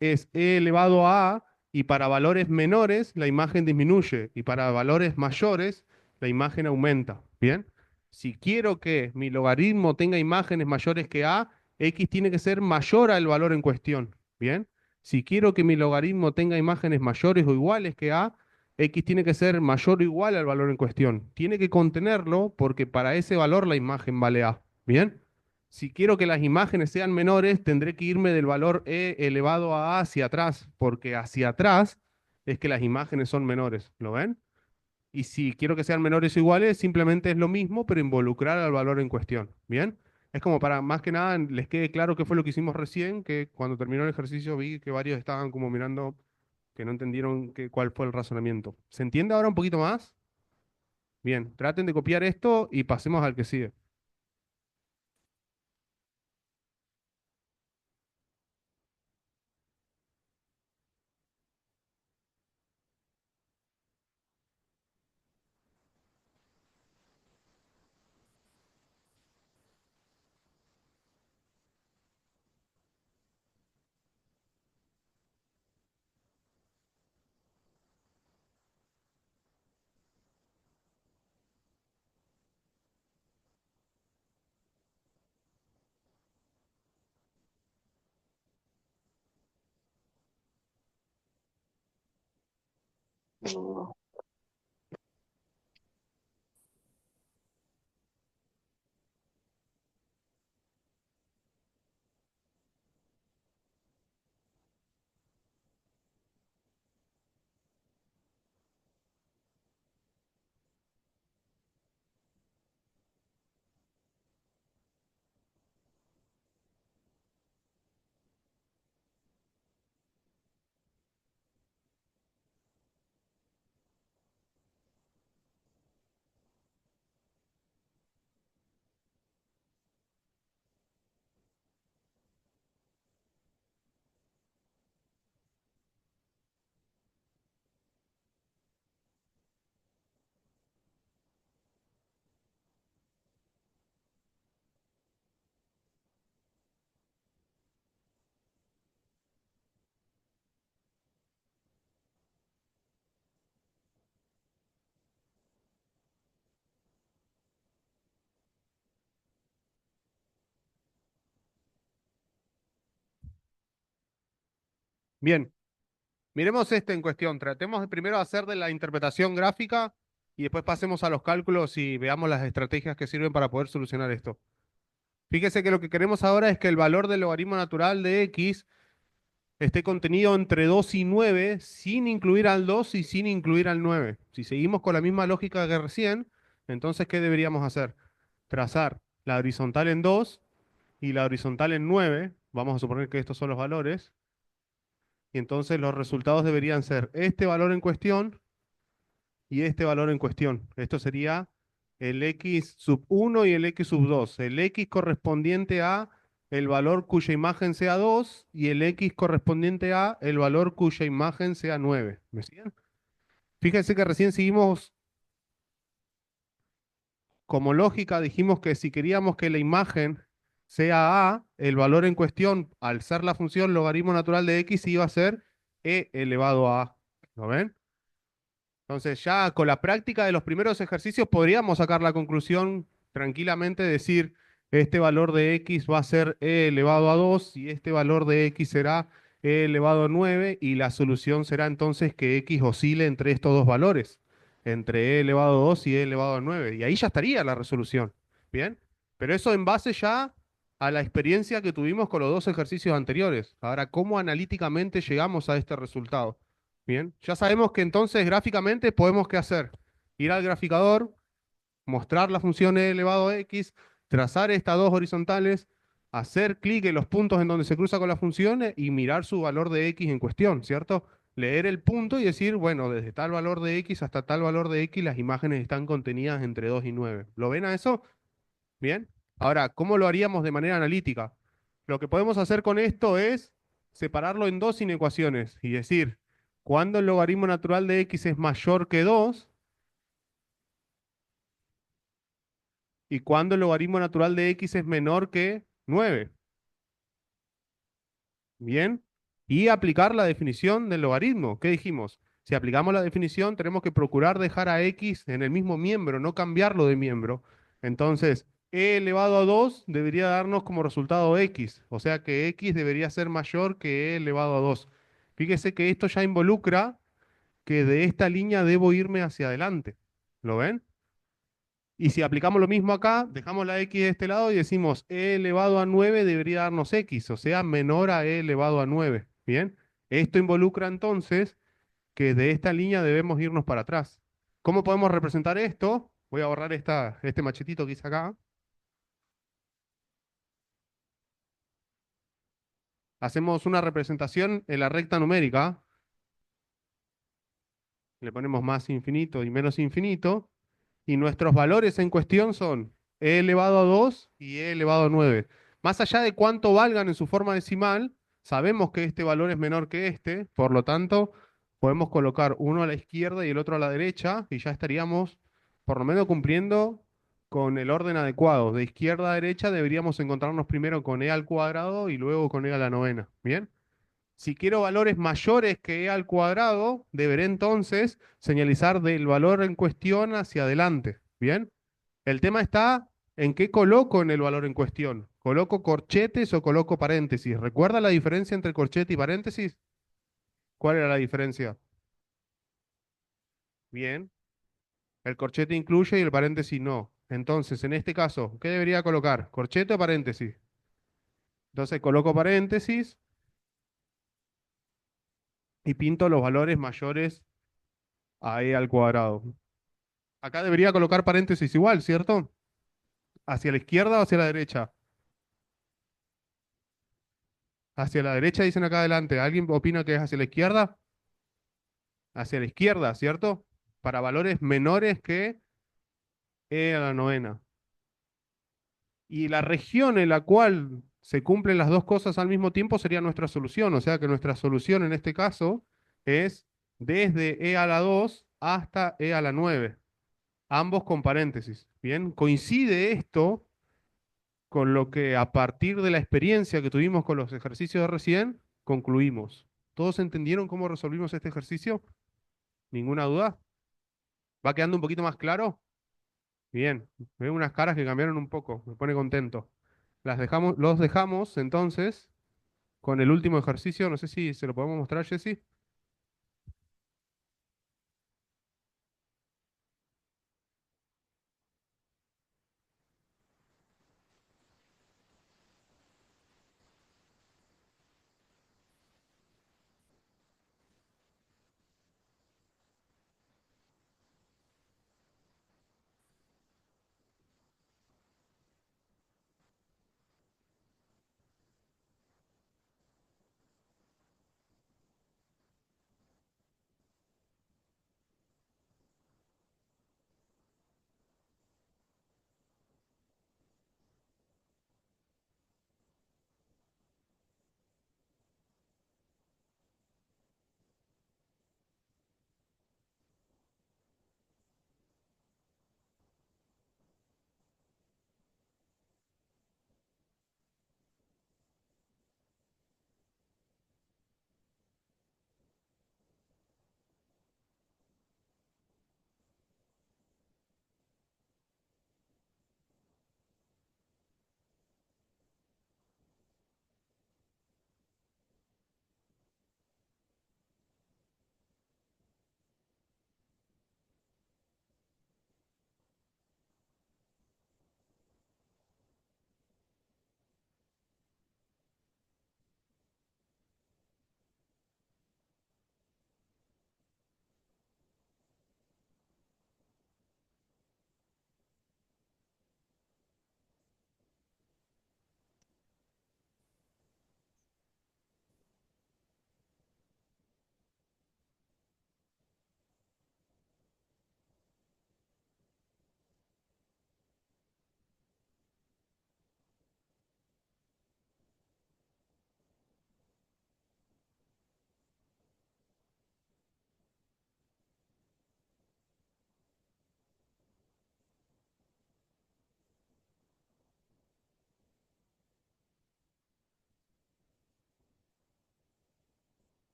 es e elevado a A y para valores menores la imagen disminuye y para valores mayores la imagen aumenta. ¿Bien? Si quiero que mi logaritmo tenga imágenes mayores que A, x tiene que ser mayor al valor en cuestión. ¿Bien? Si quiero que mi logaritmo tenga imágenes mayores o iguales que A, x tiene que ser mayor o igual al valor en cuestión. Tiene que contenerlo porque para ese valor la imagen vale A. ¿Bien? Si quiero que las imágenes sean menores, tendré que irme del valor e elevado a hacia atrás, porque hacia atrás es que las imágenes son menores. ¿Lo ven? Y si quiero que sean menores o iguales, simplemente es lo mismo, pero involucrar al valor en cuestión. ¿Bien? Es como para más que nada les quede claro qué fue lo que hicimos recién, que cuando terminó el ejercicio vi que varios estaban como mirando que no entendieron cuál fue el razonamiento. ¿Se entiende ahora un poquito más? Bien, traten de copiar esto y pasemos al que sigue. Bien. Miremos este en cuestión. Tratemos de primero hacer de la interpretación gráfica y después pasemos a los cálculos y veamos las estrategias que sirven para poder solucionar esto. Fíjese que lo que queremos ahora es que el valor del logaritmo natural de x esté contenido entre 2 y 9, sin incluir al 2 y sin incluir al 9. Si seguimos con la misma lógica que recién, entonces, ¿qué deberíamos hacer? Trazar la horizontal en 2 y la horizontal en 9. Vamos a suponer que estos son los valores. Y entonces los resultados deberían ser este valor en cuestión y este valor en cuestión. Esto sería el x sub 1 y el x sub 2. El x correspondiente a el valor cuya imagen sea 2 y el x correspondiente a el valor cuya imagen sea 9. ¿Me siguen? Fíjense que recién seguimos como lógica, dijimos que si queríamos que la imagen sea a, el valor en cuestión, al ser la función logaritmo natural de x, iba a ser e elevado a a. ¿Lo ven? Entonces ya con la práctica de los primeros ejercicios podríamos sacar la conclusión tranquilamente, decir, este valor de x va a ser e elevado a 2 y este valor de x será e elevado a 9 y la solución será entonces que x oscile entre estos dos valores, entre e elevado a 2 y e elevado a 9. Y ahí ya estaría la resolución. ¿Bien? Pero eso en base ya a la experiencia que tuvimos con los dos ejercicios anteriores. Ahora, ¿cómo analíticamente llegamos a este resultado? Bien, ya sabemos que entonces gráficamente podemos ¿qué hacer? Ir al graficador, mostrar la función e elevado a x, trazar estas dos horizontales, hacer clic en los puntos en donde se cruza con la función y mirar su valor de x en cuestión, ¿cierto? Leer el punto y decir, bueno, desde tal valor de x hasta tal valor de x las imágenes están contenidas entre 2 y 9. ¿Lo ven a eso? Bien. Ahora, ¿cómo lo haríamos de manera analítica? Lo que podemos hacer con esto es separarlo en dos inecuaciones y decir, cuando el logaritmo natural de x es mayor que 2 y cuando el logaritmo natural de x es menor que 9. Bien. Y aplicar la definición del logaritmo. ¿Qué dijimos? Si aplicamos la definición, tenemos que procurar dejar a x en el mismo miembro, no cambiarlo de miembro. Entonces, e elevado a 2 debería darnos como resultado x. O sea que x debería ser mayor que e elevado a 2. Fíjese que esto ya involucra que de esta línea debo irme hacia adelante. ¿Lo ven? Y si aplicamos lo mismo acá, dejamos la x de este lado y decimos e elevado a 9 debería darnos x, o sea, menor a e elevado a 9. ¿Bien? Esto involucra entonces que de esta línea debemos irnos para atrás. ¿Cómo podemos representar esto? Voy a borrar este machetito que hice acá. Hacemos una representación en la recta numérica. Le ponemos más infinito y menos infinito. Y nuestros valores en cuestión son e elevado a 2 y e elevado a 9. Más allá de cuánto valgan en su forma decimal, sabemos que este valor es menor que este, por lo tanto, podemos colocar uno a la izquierda y el otro a la derecha, y ya estaríamos por lo menos cumpliendo con el orden adecuado. De izquierda a derecha deberíamos encontrarnos primero con e al cuadrado y luego con e a la novena. ¿Bien? Si quiero valores mayores que e al cuadrado, deberé entonces señalizar del valor en cuestión hacia adelante. ¿Bien? El tema está en qué coloco en el valor en cuestión. ¿Coloco corchetes o coloco paréntesis? ¿Recuerda la diferencia entre corchete y paréntesis? ¿Cuál era la diferencia? Bien. El corchete incluye y el paréntesis no. Entonces, en este caso, ¿qué debería colocar? ¿Corchete o paréntesis? Entonces coloco paréntesis y pinto los valores mayores a e al cuadrado. Acá debería colocar paréntesis igual, ¿cierto? ¿Hacia la izquierda o hacia la derecha? Hacia la derecha dicen acá adelante. ¿Alguien opina que es hacia la izquierda? Hacia la izquierda, ¿cierto? Para valores menores que e a la novena. Y la región en la cual se cumplen las dos cosas al mismo tiempo sería nuestra solución. O sea que nuestra solución en este caso es desde e a la 2 hasta e a la 9. Ambos con paréntesis. Bien, coincide esto con lo que a partir de la experiencia que tuvimos con los ejercicios de recién, concluimos. ¿Todos entendieron cómo resolvimos este ejercicio? ¿Ninguna duda? ¿Va quedando un poquito más claro? Bien, veo unas caras que cambiaron un poco, me pone contento. Los dejamos entonces con el último ejercicio, no sé si se lo podemos mostrar, Jessy.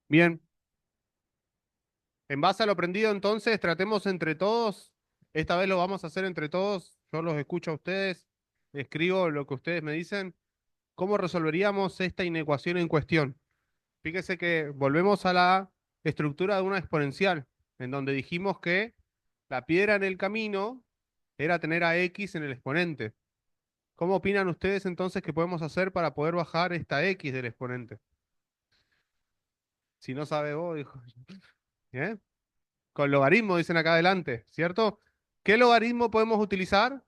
Bien, en base a lo aprendido entonces, tratemos entre todos, esta vez lo vamos a hacer entre todos, yo los escucho a ustedes, escribo lo que ustedes me dicen, ¿cómo resolveríamos esta inecuación en cuestión? Fíjese que volvemos a la estructura de una exponencial, en donde dijimos que la piedra en el camino era tener a x en el exponente. ¿Cómo opinan ustedes entonces que podemos hacer para poder bajar esta x del exponente? Si no sabe vos, dijo. ¿Eh? Con logaritmo dicen acá adelante, ¿cierto? ¿Qué logaritmo podemos utilizar?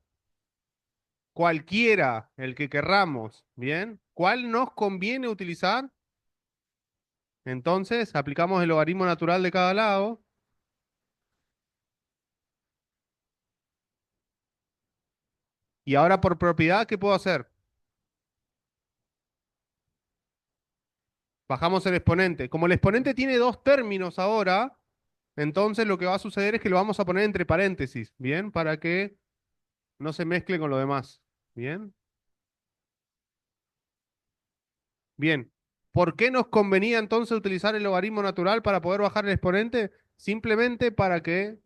Cualquiera, el que querramos, ¿bien? ¿Cuál nos conviene utilizar? Entonces, aplicamos el logaritmo natural de cada lado. Y ahora por propiedad, ¿qué puedo hacer? Bajamos el exponente. Como el exponente tiene dos términos ahora, entonces lo que va a suceder es que lo vamos a poner entre paréntesis, ¿bien? Para que no se mezcle con lo demás. ¿Bien? Bien. ¿Por qué nos convenía entonces utilizar el logaritmo natural para poder bajar el exponente? Simplemente para que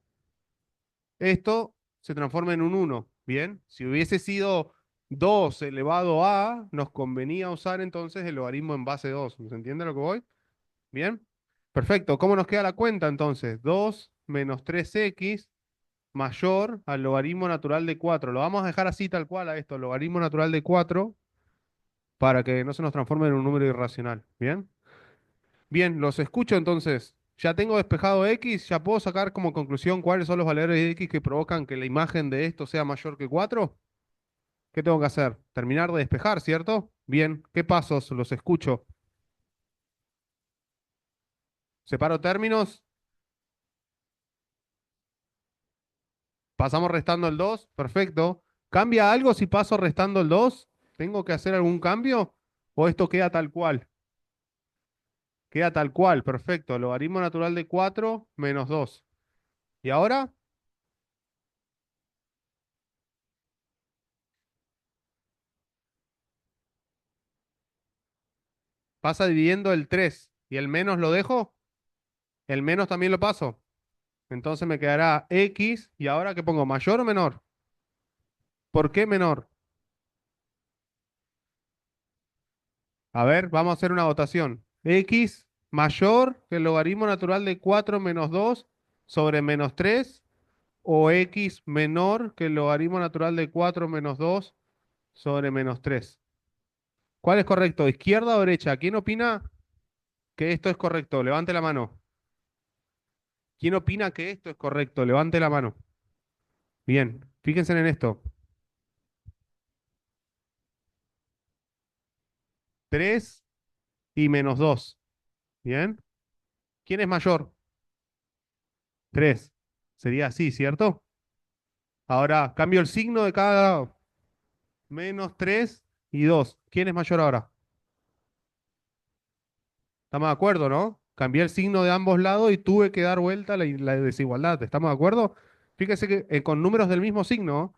esto se transforme en un uno. Bien. Si hubiese sido 2 elevado a, nos convenía usar entonces el logaritmo en base 2. ¿Se entiende lo que voy? Bien. Perfecto. ¿Cómo nos queda la cuenta entonces? 2 menos 3x mayor al logaritmo natural de 4. Lo vamos a dejar así tal cual a esto, logaritmo natural de 4, para que no se nos transforme en un número irracional. ¿Bien? Bien, los escucho entonces. Ya tengo despejado x, ya puedo sacar como conclusión cuáles son los valores de x que provocan que la imagen de esto sea mayor que 4. ¿Qué tengo que hacer? Terminar de despejar, ¿cierto? Bien, ¿qué pasos? Los escucho. Separo términos, pasamos restando el 2, perfecto. ¿Cambia algo si paso restando el 2? ¿Tengo que hacer algún cambio? ¿O esto queda tal cual? Queda tal cual, perfecto. Logaritmo natural de 4 menos 2. ¿Y ahora? Pasa dividiendo el 3. ¿Y el menos lo dejo? El menos también lo paso. Entonces me quedará x. ¿Y ahora qué pongo? ¿Mayor o menor? ¿Por qué menor? A ver, vamos a hacer una votación. X mayor que el logaritmo natural de 4 menos 2 sobre menos 3. O x menor que el logaritmo natural de 4 menos 2 sobre menos 3. ¿Cuál es correcto? ¿Izquierda o derecha? ¿Quién opina que esto es correcto? Levante la mano. ¿Quién opina que esto es correcto? Levante la mano. Bien, fíjense en esto. 3 y menos 2. Bien. ¿Quién es mayor? 3. Sería así, ¿cierto? Ahora cambio el signo de cada lado. Menos 3 y 2. ¿Quién es mayor ahora? ¿Estamos de acuerdo, no? Cambié el signo de ambos lados y tuve que dar vuelta la desigualdad. ¿Estamos de acuerdo? Fíjese que con números del mismo signo,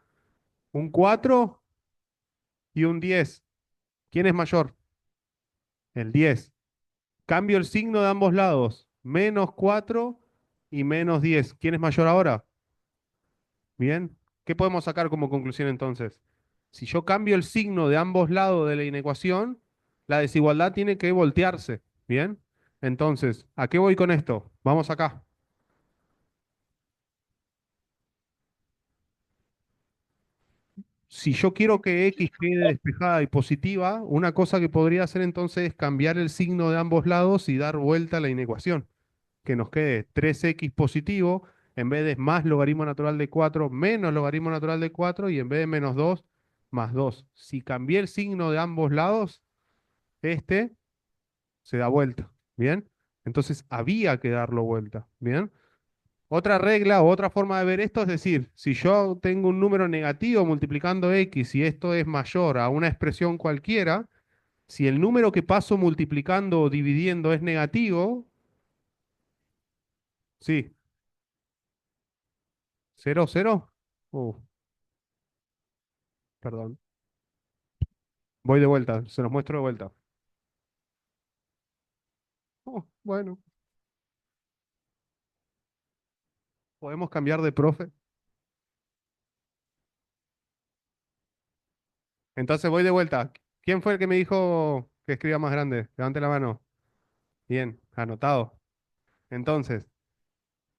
un 4 y un 10. ¿Quién es mayor? El 10. Cambio el signo de ambos lados. Menos 4 y menos 10. ¿Quién es mayor ahora? Bien. ¿Qué podemos sacar como conclusión entonces? Si yo cambio el signo de ambos lados de la inecuación, la desigualdad tiene que voltearse. Bien. Entonces, ¿a qué voy con esto? Vamos acá. Si yo quiero que x quede despejada y positiva, una cosa que podría hacer entonces es cambiar el signo de ambos lados y dar vuelta a la inecuación. Que nos quede 3x positivo, en vez de más logaritmo natural de 4 menos logaritmo natural de 4 y en vez de menos 2 más 2. Si cambié el signo de ambos lados, este se da vuelta. ¿Bien? Entonces había que darlo vuelta. ¿Bien? Otra regla o otra forma de ver esto es decir, si yo tengo un número negativo multiplicando x y esto es mayor a una expresión cualquiera, si el número que paso multiplicando o dividiendo es negativo, sí, 0, 0. Perdón. Voy de vuelta, se los muestro de vuelta. Oh, bueno, podemos cambiar de profe. Entonces voy de vuelta. ¿Quién fue el que me dijo que escriba más grande? Levante la mano. Bien, anotado. Entonces,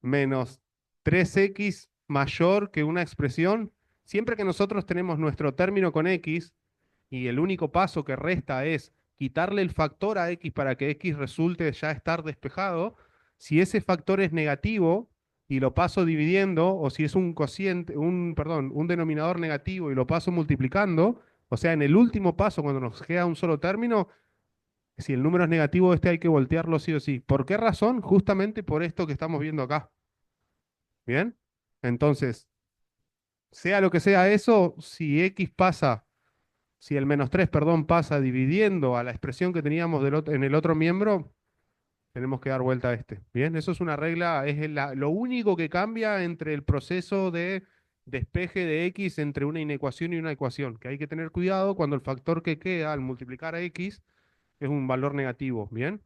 menos 3x mayor que una expresión. Siempre que nosotros tenemos nuestro término con x y el único paso que resta es quitarle el factor a x para que x resulte ya estar despejado, si ese factor es negativo y lo paso dividiendo, o si es un cociente, perdón, un denominador negativo y lo paso multiplicando, o sea, en el último paso, cuando nos queda un solo término, si el número es negativo, este hay que voltearlo sí o sí. ¿Por qué razón? Justamente por esto que estamos viendo acá. ¿Bien? Entonces, sea lo que sea eso, si x pasa, si el menos 3 perdón, pasa dividiendo a la expresión que teníamos en el otro miembro, tenemos que dar vuelta a este. Bien, eso es una regla, es lo único que cambia entre el proceso de despeje de x entre una inecuación y una ecuación, que hay que tener cuidado cuando el factor que queda al multiplicar a x es un valor negativo. Bien.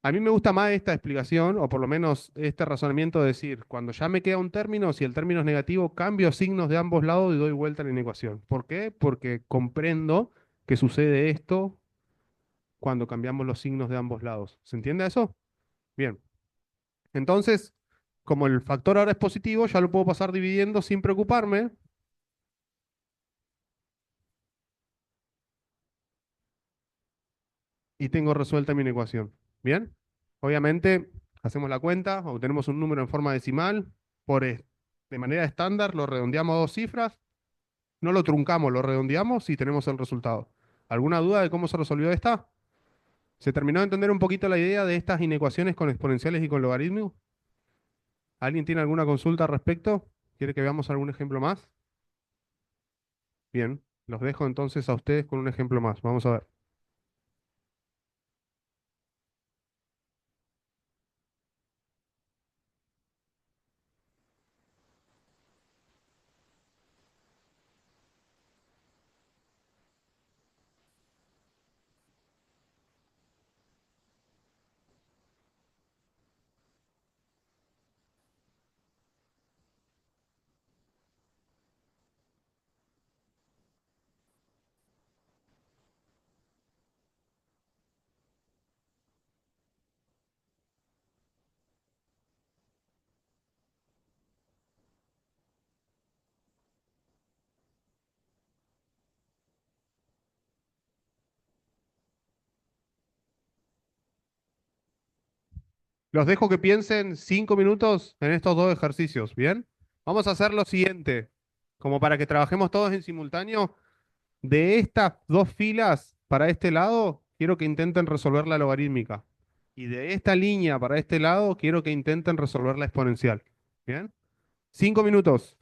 A mí me gusta más esta explicación, o por lo menos este razonamiento de decir, cuando ya me queda un término, si el término es negativo, cambio signos de ambos lados y doy vuelta a la inecuación. ¿Por qué? Porque comprendo que sucede esto cuando cambiamos los signos de ambos lados. ¿Se entiende eso? Bien. Entonces, como el factor ahora es positivo, ya lo puedo pasar dividiendo sin preocuparme y tengo resuelta mi inecuación. Bien. Obviamente, hacemos la cuenta, obtenemos un número en forma decimal, de manera estándar lo redondeamos a dos cifras, no lo truncamos, lo redondeamos y tenemos el resultado. ¿Alguna duda de cómo se resolvió esta? ¿Se terminó de entender un poquito la idea de estas inecuaciones con exponenciales y con logaritmos? ¿Alguien tiene alguna consulta al respecto? ¿Quiere que veamos algún ejemplo más? Bien, los dejo entonces a ustedes con un ejemplo más. Vamos a ver. Los dejo que piensen 5 minutos en estos dos ejercicios, ¿bien? Vamos a hacer lo siguiente, como para que trabajemos todos en simultáneo. De estas dos filas para este lado, quiero que intenten resolver la logarítmica. Y de esta línea para este lado, quiero que intenten resolver la exponencial. ¿Bien? 5 minutos.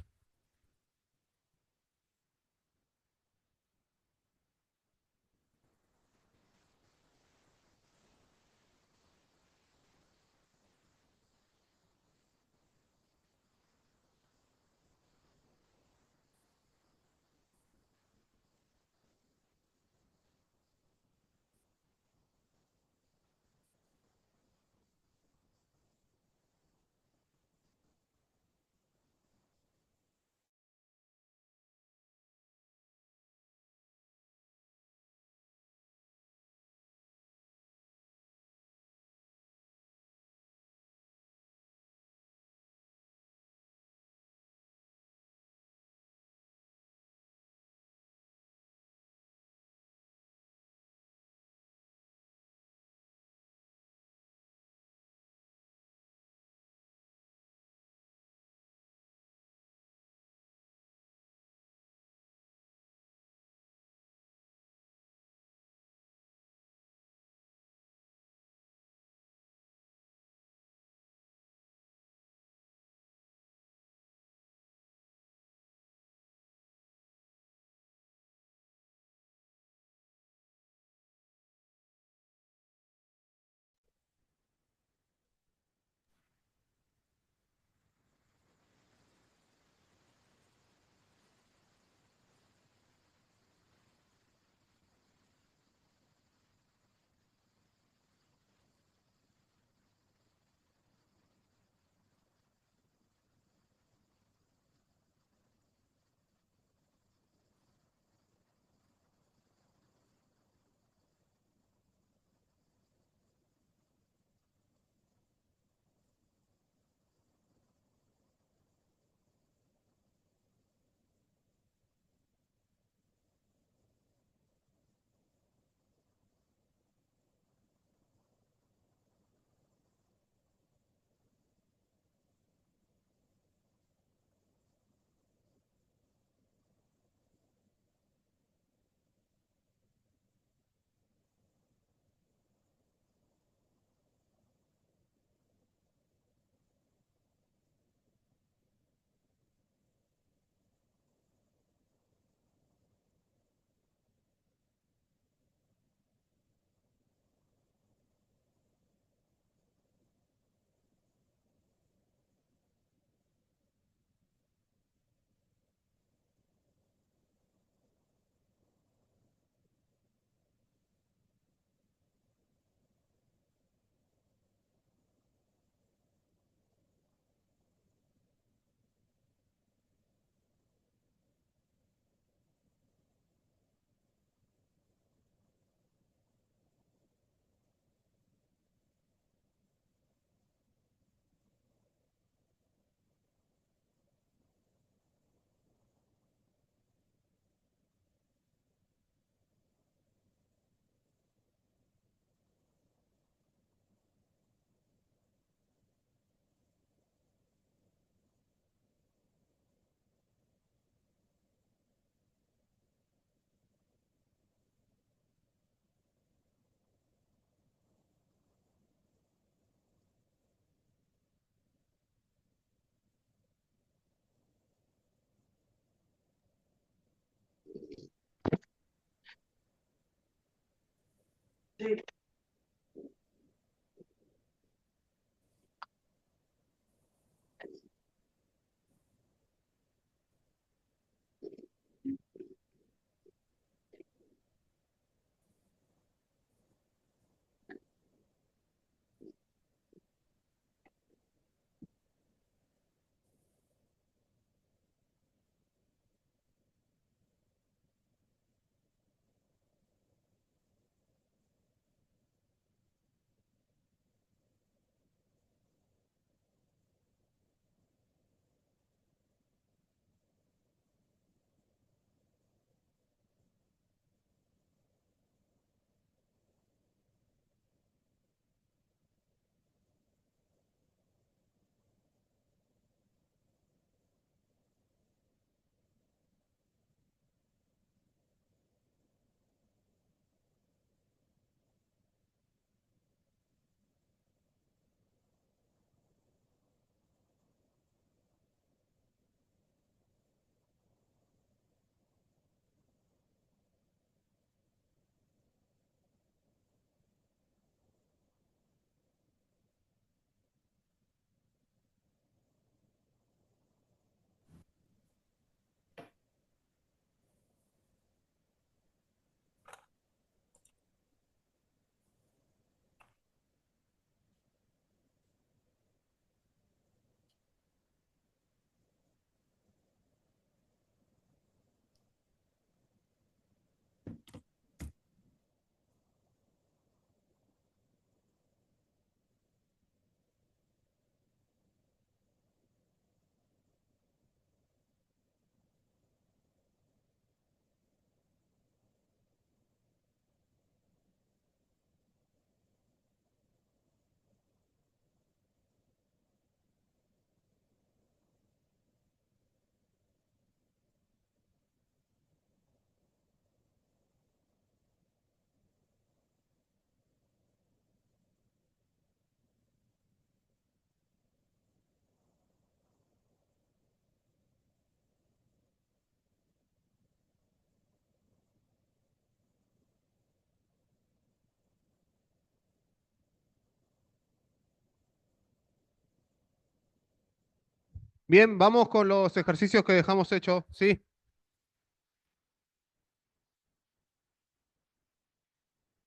Bien, vamos con los ejercicios que dejamos hechos. ¿Sí?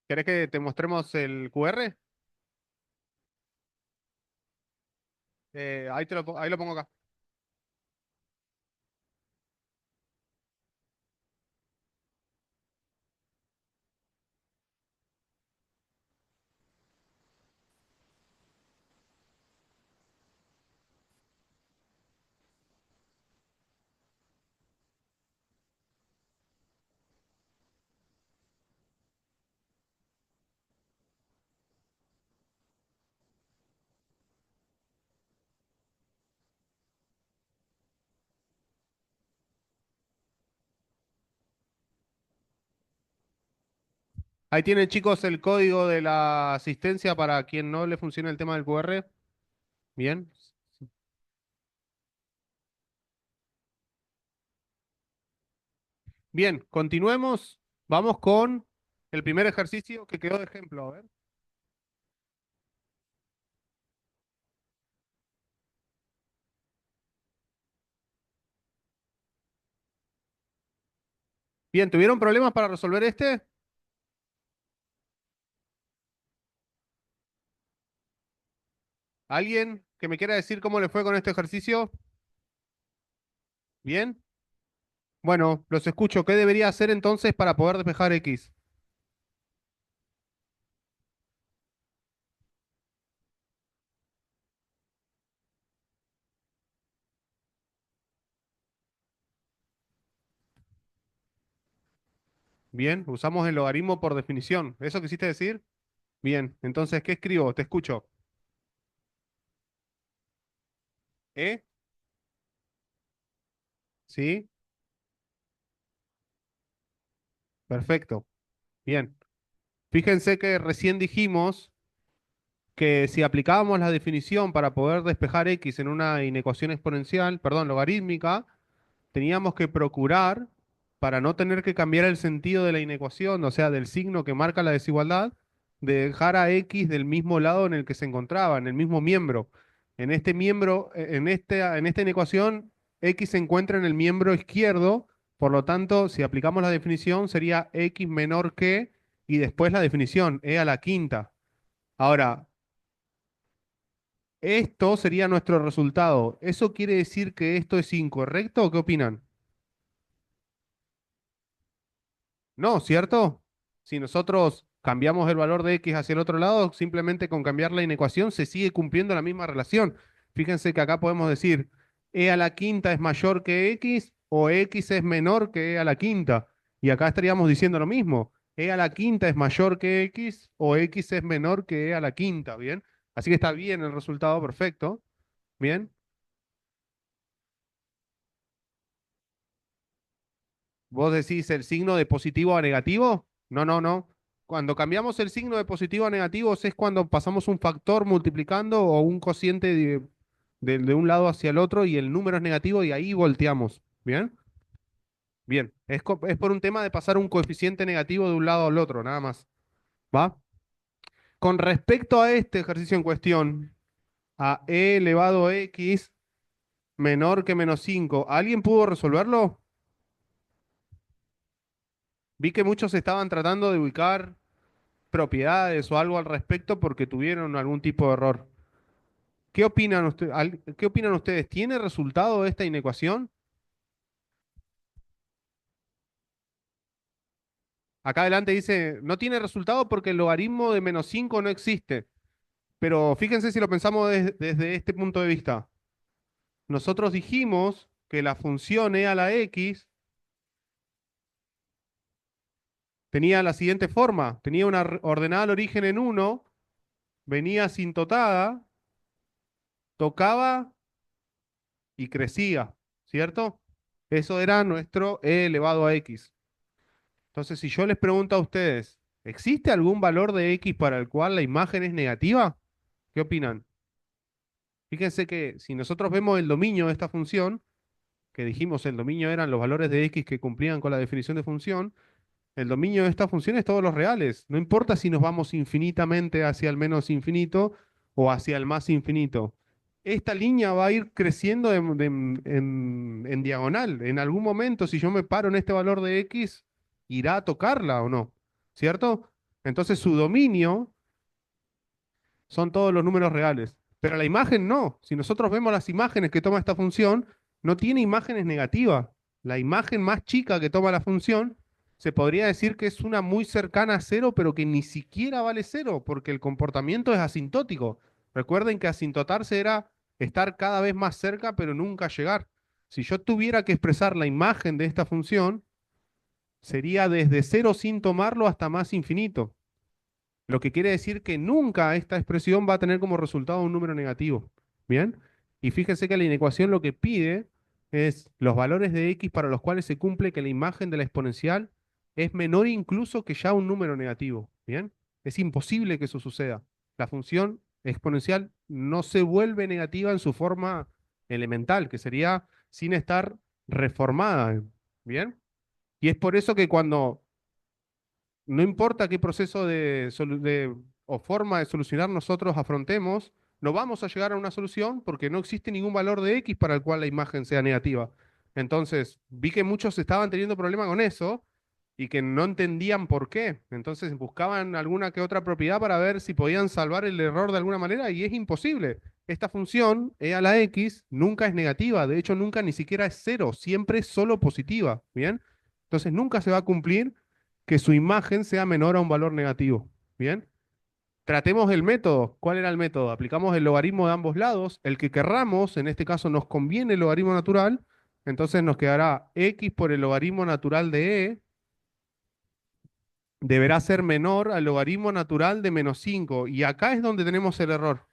¿Querés que te mostremos el QR? Ahí lo pongo acá. Ahí tienen, chicos, el código de la asistencia para quien no le funcione el tema del QR. Bien. Bien, continuemos. Vamos con el primer ejercicio que quedó de ejemplo. A ver. Bien, ¿tuvieron problemas para resolver este? ¿Alguien que me quiera decir cómo le fue con este ejercicio? Bien. Bueno, los escucho. ¿Qué debería hacer entonces para poder despejar X? Bien, usamos el logaritmo por definición. ¿Eso quisiste decir? Bien, entonces, ¿qué escribo? Te escucho. ¿Eh? ¿Sí? Perfecto. Bien. Fíjense que recién dijimos que si aplicábamos la definición para poder despejar X en una inecuación exponencial, perdón, logarítmica, teníamos que procurar, para no tener que cambiar el sentido de la inecuación, o sea, del signo que marca la desigualdad, de dejar a X del mismo lado en el que se encontraba, en el mismo miembro. En este miembro, en esta inecuación, X se encuentra en el miembro izquierdo, por lo tanto, si aplicamos la definición, sería X menor que, y después la definición, E a la quinta. Ahora, esto sería nuestro resultado. ¿Eso quiere decir que esto es incorrecto o qué opinan? No, ¿cierto? Si nosotros cambiamos el valor de x hacia el otro lado, simplemente con cambiar la inecuación se sigue cumpliendo la misma relación. Fíjense que acá podemos decir e a la quinta es mayor que x o x es menor que e a la quinta. Y acá estaríamos diciendo lo mismo. E a la quinta es mayor que x o x es menor que e a la quinta, ¿bien? Así que está bien el resultado, perfecto. ¿Bien? ¿Vos decís el signo de positivo a negativo? No, no, no. Cuando cambiamos el signo de positivo a negativo es cuando pasamos un factor multiplicando o un cociente de un lado hacia el otro y el número es negativo y ahí volteamos. ¿Bien? Bien. Es por un tema de pasar un coeficiente negativo de un lado al otro, nada más. ¿Va? Con respecto a este ejercicio en cuestión, a e elevado a x menor que menos 5, ¿alguien pudo resolverlo? Vi que muchos estaban tratando de ubicar propiedades o algo al respecto porque tuvieron algún tipo de error. ¿Qué opinan ustedes? ¿Tiene resultado esta inecuación? Acá adelante dice, no tiene resultado porque el logaritmo de menos 5 no existe. Pero fíjense si lo pensamos desde este punto de vista. Nosotros dijimos que la función e a la x tenía la siguiente forma. Tenía una ordenada al origen en uno, venía asintotada, tocaba y crecía, ¿cierto? Eso era nuestro e elevado a x. Entonces, si yo les pregunto a ustedes, ¿existe algún valor de x para el cual la imagen es negativa? ¿Qué opinan? Fíjense que si nosotros vemos el dominio de esta función, que dijimos el dominio eran los valores de x que cumplían con la definición de función, el dominio de esta función es todos los reales. No importa si nos vamos infinitamente hacia el menos infinito o hacia el más infinito. Esta línea va a ir creciendo en diagonal. En algún momento, si yo me paro en este valor de x, irá a tocarla o no. ¿Cierto? Entonces su dominio son todos los números reales. Pero la imagen no. Si nosotros vemos las imágenes que toma esta función, no tiene imágenes negativas. La imagen más chica que toma la función se podría decir que es una muy cercana a cero, pero que ni siquiera vale cero, porque el comportamiento es asintótico. Recuerden que asintotarse era estar cada vez más cerca, pero nunca llegar. Si yo tuviera que expresar la imagen de esta función, sería desde cero sin tomarlo hasta más infinito. Lo que quiere decir que nunca esta expresión va a tener como resultado un número negativo. ¿Bien? Y fíjense que la inecuación lo que pide es los valores de x para los cuales se cumple que la imagen de la exponencial es menor incluso que ya un número negativo. ¿Bien? Es imposible que eso suceda. La función exponencial no se vuelve negativa en su forma elemental, que sería sin estar reformada. ¿Bien? Y es por eso que cuando no importa qué proceso o forma de solucionar nosotros afrontemos, no vamos a llegar a una solución porque no existe ningún valor de x para el cual la imagen sea negativa. Entonces, vi que muchos estaban teniendo problema con eso y que no entendían por qué. Entonces buscaban alguna que otra propiedad para ver si podían salvar el error de alguna manera y es imposible. Esta función, e a la x, nunca es negativa, de hecho nunca ni siquiera es cero, siempre es solo positiva, ¿bien? Entonces nunca se va a cumplir que su imagen sea menor a un valor negativo. Bien, tratemos el método. ¿Cuál era el método? Aplicamos el logaritmo de ambos lados. El que querramos, en este caso nos conviene el logaritmo natural, entonces nos quedará x por el logaritmo natural de e, deberá ser menor al logaritmo natural de menos 5. Y acá es donde tenemos el error.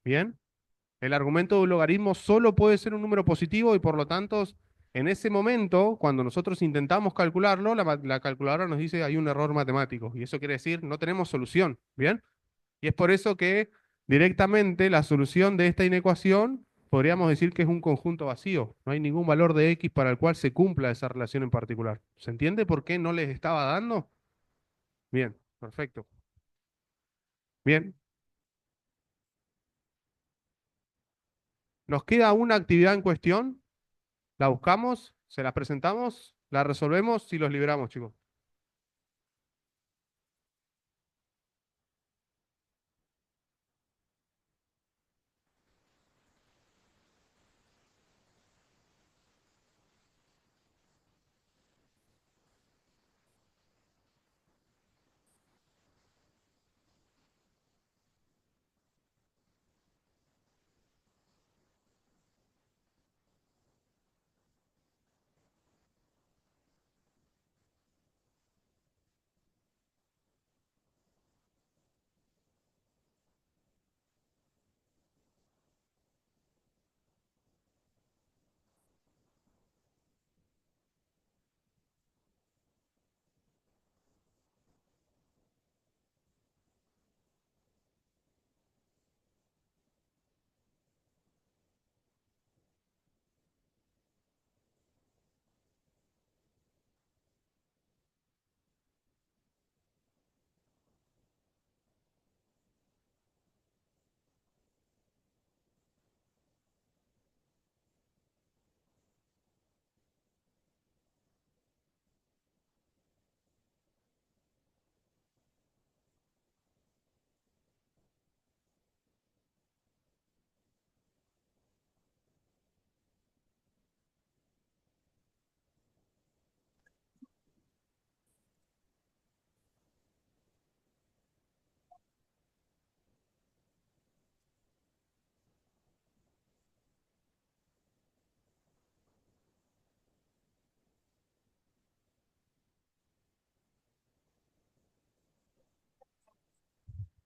Bien, el argumento de un logaritmo solo puede ser un número positivo y por lo tanto, en ese momento, cuando nosotros intentamos calcularlo, la calculadora nos dice hay un error matemático. Y eso quiere decir no tenemos solución. ¿Bien? Y es por eso que directamente la solución de esta inecuación podríamos decir que es un conjunto vacío. No hay ningún valor de x para el cual se cumpla esa relación en particular. ¿Se entiende por qué no les estaba dando? Bien, perfecto. Bien, nos queda una actividad en cuestión, la buscamos, se la presentamos, la resolvemos y los liberamos, chicos.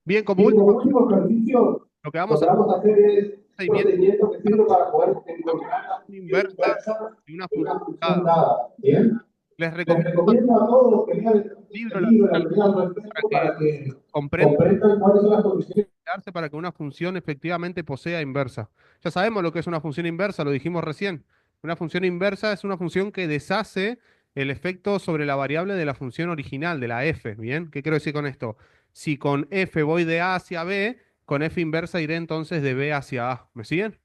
Bien, como Y como último, último ejercicio, lo que vamos lo a que hacer vamos a hacer es es un seguimiento procedimiento que para sirve para poder encontrar la una función inversa inversa de una de una función función dada. dada. ¿Bien? Les Les recomiendo recomiendo a todos los que lean el este libro, la libro, la teoría, teoría al para respecto, que para que comprendan comprendan cuáles son las condiciones. para que una función efectivamente posea inversa. Ya sabemos lo que es una función inversa, lo dijimos recién. Una función inversa es una función que deshace el efecto sobre la variable de la función original, de la f. ¿Bien? ¿Qué quiero decir con esto? Si con f voy de a hacia b, con f inversa iré entonces de b hacia a. ¿Me siguen?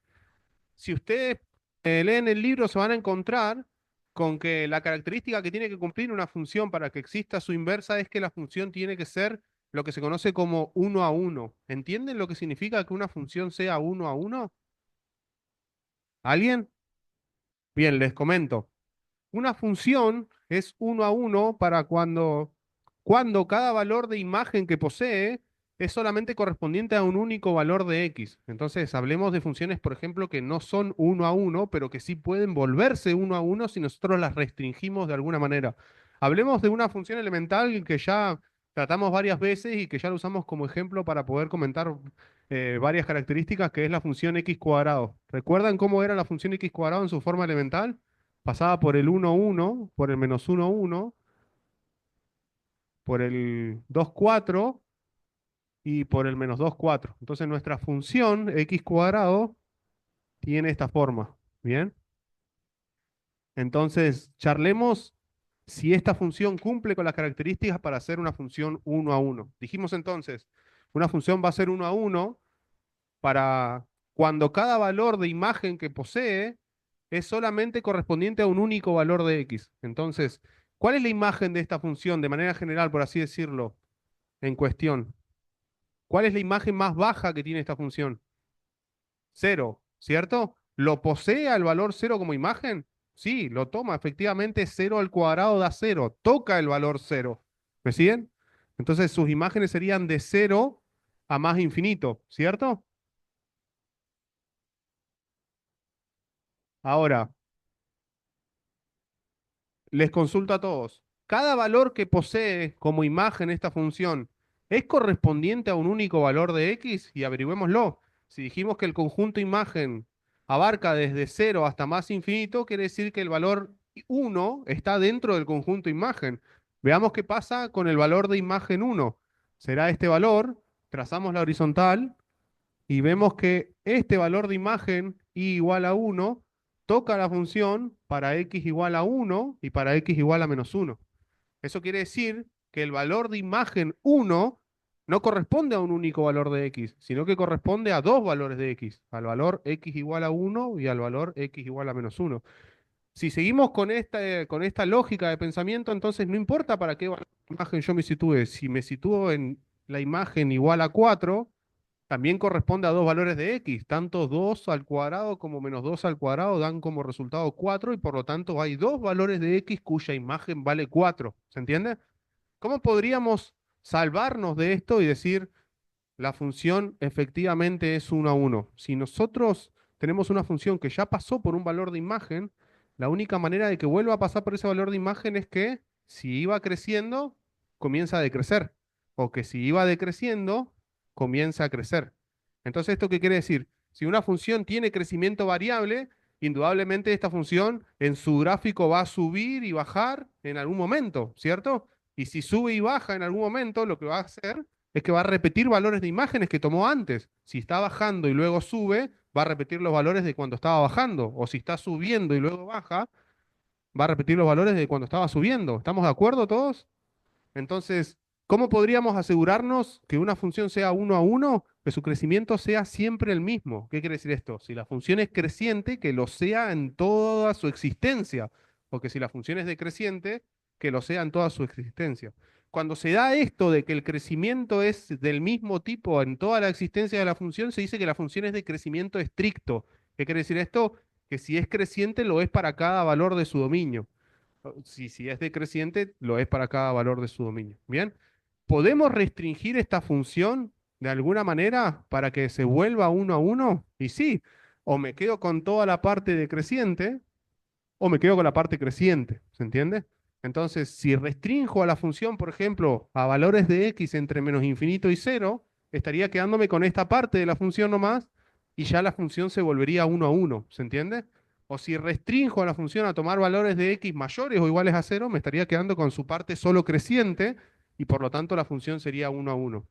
Si ustedes leen el libro, se van a encontrar con que la característica que tiene que cumplir una función para que exista su inversa es que la función tiene que ser lo que se conoce como uno a uno. ¿Entienden lo que significa que una función sea uno a uno? ¿Alguien? Bien, les comento. Una función es uno a uno para cuando cada valor de imagen que posee es solamente correspondiente a un único valor de x. Entonces, hablemos de funciones, por ejemplo, que no son uno a uno, pero que sí pueden volverse uno a uno si nosotros las restringimos de alguna manera. Hablemos de una función elemental que ya tratamos varias veces y que ya lo usamos como ejemplo para poder comentar varias características, que es la función x cuadrado. ¿Recuerdan cómo era la función x cuadrado en su forma elemental? Pasaba por el 1, 1, por el menos 1, 1, por el 2, 4 y por el menos 2, 4. Entonces nuestra función x cuadrado tiene esta forma. ¿Bien? Entonces charlemos si esta función cumple con las características para ser una función 1 a 1. Dijimos entonces, una función va a ser 1 a 1 para cuando cada valor de imagen que posee es solamente correspondiente a un único valor de x. Entonces, ¿cuál es la imagen de esta función de manera general, por así decirlo, en cuestión? ¿Cuál es la imagen más baja que tiene esta función? Cero, ¿cierto? ¿Lo posee al valor cero como imagen? Sí, lo toma. Efectivamente, cero al cuadrado da cero. Toca el valor cero. ¿Me siguen? Entonces, sus imágenes serían de cero a más infinito, ¿cierto? Ahora, les consulto a todos. ¿Cada valor que posee como imagen esta función es correspondiente a un único valor de x? Y averigüémoslo. Si dijimos que el conjunto imagen abarca desde cero hasta más infinito, quiere decir que el valor uno está dentro del conjunto imagen. Veamos qué pasa con el valor de imagen uno. Será este valor, trazamos la horizontal y vemos que este valor de imagen y igual a uno toca la función para x igual a uno y para x igual a menos uno. Eso quiere decir que el valor de imagen uno no corresponde a un único valor de x, sino que corresponde a dos valores de x, al valor x igual a 1 y al valor x igual a -1. Si seguimos con esta lógica de pensamiento, entonces no importa para qué imagen yo me sitúe. Si me sitúo en la imagen igual a 4, también corresponde a dos valores de x. Tanto 2 al cuadrado como -2 al cuadrado dan como resultado 4 y por lo tanto hay dos valores de x cuya imagen vale 4. ¿Se entiende? ¿Cómo podríamos salvarnos de esto y decir, la función efectivamente es 1 a 1? Si nosotros tenemos una función que ya pasó por un valor de imagen, la única manera de que vuelva a pasar por ese valor de imagen es que si iba creciendo, comienza a decrecer. O que si iba decreciendo, comienza a crecer. Entonces, ¿esto qué quiere decir? Si una función tiene crecimiento variable, indudablemente esta función en su gráfico va a subir y bajar en algún momento, ¿cierto? Y si sube y baja en algún momento, lo que va a hacer es que va a repetir valores de imágenes que tomó antes. Si está bajando y luego sube, va a repetir los valores de cuando estaba bajando. O si está subiendo y luego baja, va a repetir los valores de cuando estaba subiendo. ¿Estamos de acuerdo todos? Entonces, ¿cómo podríamos asegurarnos que una función sea 1 a 1? Que su crecimiento sea siempre el mismo. ¿Qué quiere decir esto? Si la función es creciente, que lo sea en toda su existencia. Porque si la función es decreciente, que lo sea en toda su existencia. Cuando se da esto de que el crecimiento es del mismo tipo en toda la existencia de la función, se dice que la función es de crecimiento estricto. ¿Qué quiere decir esto? Que si es creciente, lo es para cada valor de su dominio. Si es decreciente, lo es para cada valor de su dominio. Bien, ¿podemos restringir esta función de alguna manera para que se vuelva 1 a 1? Y sí, o me quedo con toda la parte decreciente o me quedo con la parte creciente. ¿Se entiende? Entonces, si restringo a la función, por ejemplo, a valores de x entre menos infinito y cero, estaría quedándome con esta parte de la función nomás y ya la función se volvería 1 a 1. ¿Se entiende? O si restringo a la función a tomar valores de x mayores o iguales a cero, me estaría quedando con su parte solo creciente y por lo tanto la función sería 1 a 1.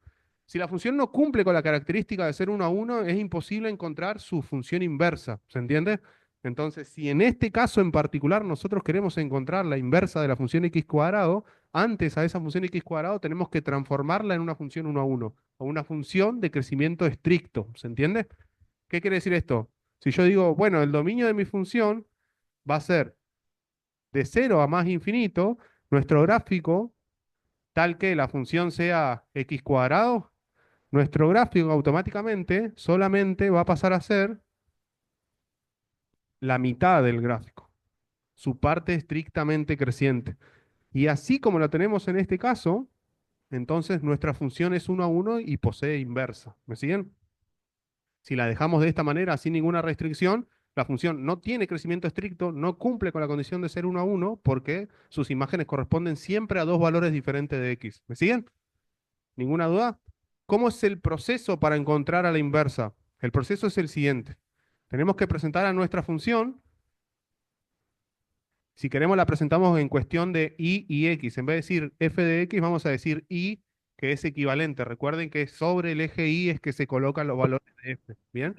Si la función no cumple con la característica de ser 1 a 1, es imposible encontrar su función inversa. ¿Se entiende? Entonces, si en este caso en particular nosotros queremos encontrar la inversa de la función x cuadrado, antes a esa función x cuadrado tenemos que transformarla en una función 1 a 1, o una función de crecimiento estricto. ¿Se entiende? ¿Qué quiere decir esto? Si yo digo, bueno, el dominio de mi función va a ser de 0 a más infinito, nuestro gráfico, tal que la función sea x cuadrado, nuestro gráfico automáticamente solamente va a pasar a ser la mitad del gráfico, su parte estrictamente creciente. Y así como lo tenemos en este caso, entonces nuestra función es 1 a 1 y posee inversa. ¿Me siguen? Si la dejamos de esta manera, sin ninguna restricción, la función no tiene crecimiento estricto, no cumple con la condición de ser 1 a 1, porque sus imágenes corresponden siempre a dos valores diferentes de x. ¿Me siguen? ¿Ninguna duda? ¿Cómo es el proceso para encontrar a la inversa? El proceso es el siguiente. Tenemos que presentar a nuestra función. Si queremos la presentamos en cuestión de y x. En vez de decir f de x, vamos a decir y, que es equivalente. Recuerden que sobre el eje y es que se colocan los valores de f. ¿Bien?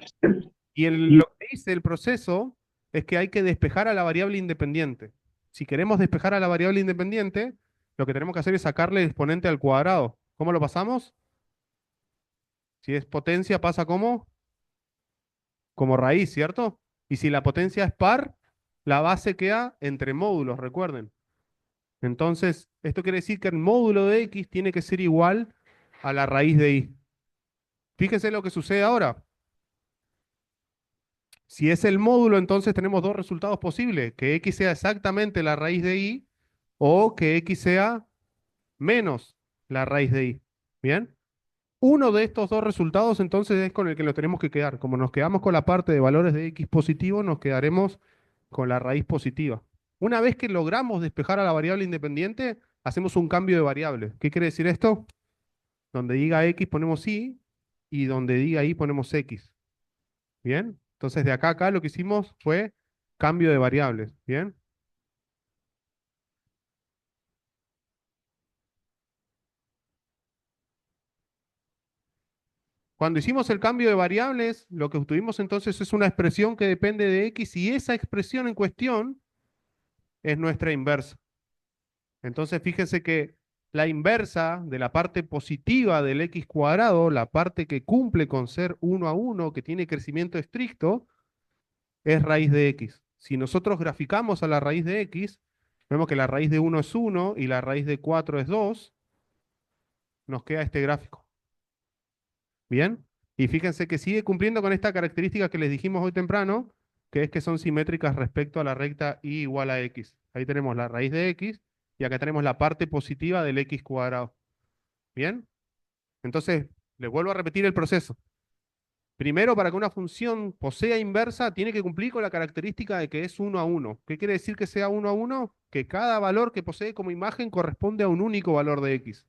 Y lo que dice el proceso es que hay que despejar a la variable independiente. Si queremos despejar a la variable independiente, lo que tenemos que hacer es sacarle el exponente al cuadrado. ¿Cómo lo pasamos? Si es potencia, pasa como raíz, ¿cierto? Y si la potencia es par, la base queda entre módulos, recuerden. Entonces, esto quiere decir que el módulo de x tiene que ser igual a la raíz de y. Fíjense lo que sucede ahora. Si es el módulo, entonces tenemos dos resultados posibles, que x sea exactamente la raíz de y o que x sea menos la raíz de y. ¿Bien? Uno de estos dos resultados entonces es con el que nos tenemos que quedar. Como nos quedamos con la parte de valores de x positivo, nos quedaremos con la raíz positiva. Una vez que logramos despejar a la variable independiente, hacemos un cambio de variable. ¿Qué quiere decir esto? Donde diga x ponemos y donde diga y ponemos x. ¿Bien? Entonces de acá a acá lo que hicimos fue cambio de variables. ¿Bien? Cuando hicimos el cambio de variables, lo que obtuvimos entonces es una expresión que depende de x y esa expresión en cuestión es nuestra inversa. Entonces fíjense que la inversa de la parte positiva del x cuadrado, la parte que cumple con ser 1 a 1, que tiene crecimiento estricto, es raíz de x. Si nosotros graficamos a la raíz de x, vemos que la raíz de 1 es 1 y la raíz de 4 es 2, nos queda este gráfico. ¿Bien? Y fíjense que sigue cumpliendo con esta característica que les dijimos hoy temprano, que es que son simétricas respecto a la recta y igual a x. Ahí tenemos la raíz de x y acá tenemos la parte positiva del x cuadrado. ¿Bien? Entonces, les vuelvo a repetir el proceso. Primero, para que una función posea inversa, tiene que cumplir con la característica de que es 1 a 1. ¿Qué quiere decir que sea 1 a 1? Que cada valor que posee como imagen corresponde a un único valor de x.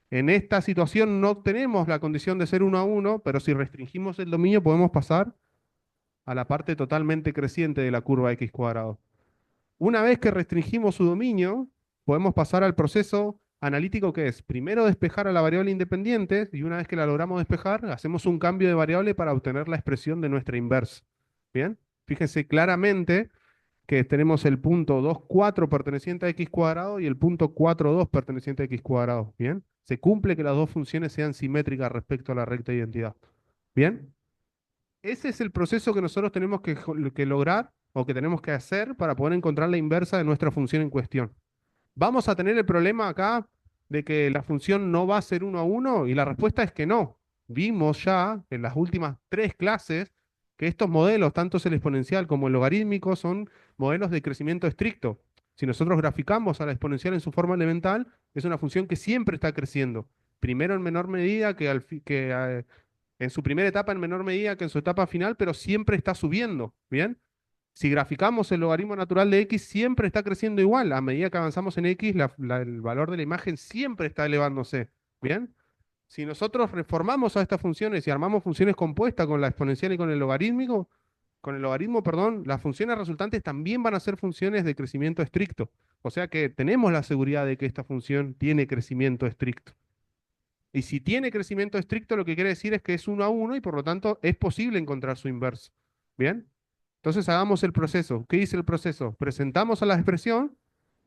En esta situación no tenemos la condición de ser 1 a 1, pero si restringimos el dominio podemos pasar a la parte totalmente creciente de la curva x cuadrado. Una vez que restringimos su dominio, podemos pasar al proceso analítico que es primero despejar a la variable independiente y una vez que la logramos despejar, hacemos un cambio de variable para obtener la expresión de nuestra inversa. ¿Bien? Fíjense claramente que tenemos el punto 2,4 perteneciente a x cuadrado y el punto 4,2 perteneciente a x cuadrado. ¿Bien? Se cumple que las dos funciones sean simétricas respecto a la recta de identidad. ¿Bien? Ese es el proceso que nosotros tenemos que lograr o que tenemos que hacer para poder encontrar la inversa de nuestra función en cuestión. ¿Vamos a tener el problema acá de que la función no va a ser 1 a 1? Y la respuesta es que no. Vimos ya en las últimas 3 clases que estos modelos, tanto el exponencial como el logarítmico, son modelos de crecimiento estricto. Si nosotros graficamos a la exponencial en su forma elemental, es una función que siempre está creciendo. Primero en menor medida en su primera etapa en menor medida que en su etapa final, pero siempre está subiendo, ¿bien? Si graficamos el logaritmo natural de x, siempre está creciendo igual. A medida que avanzamos en x, el valor de la imagen siempre está elevándose, ¿bien? Si nosotros reformamos a estas funciones y armamos funciones compuestas con la exponencial y con el logaritmo, perdón, las funciones resultantes también van a ser funciones de crecimiento estricto. O sea que tenemos la seguridad de que esta función tiene crecimiento estricto. Y si tiene crecimiento estricto, lo que quiere decir es que es 1 a 1 y por lo tanto es posible encontrar su inverso. ¿Bien? Entonces hagamos el proceso. ¿Qué dice el proceso? Presentamos a la expresión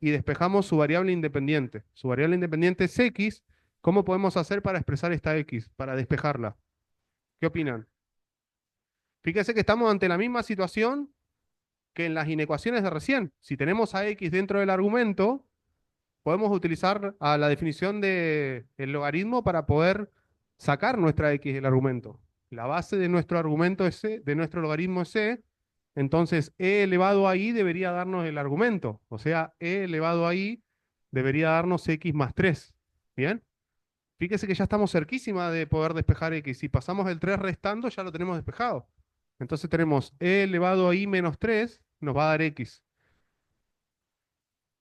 y despejamos su variable independiente. Su variable independiente es x. ¿Cómo podemos hacer para expresar esta x? Para despejarla. ¿Qué opinan? Fíjense que estamos ante la misma situación que en las inecuaciones de recién. Si tenemos a x dentro del argumento, podemos utilizar a la definición del logaritmo para poder sacar nuestra x del argumento. La base de nuestro argumento es c, de nuestro logaritmo es c, entonces e elevado a i debería darnos el argumento, o sea, e elevado a i debería darnos x más 3. ¿Bien? Fíjese que ya estamos cerquísima de poder despejar x. Si pasamos el 3 restando, ya lo tenemos despejado. Entonces tenemos e elevado a i menos 3, nos va a dar x.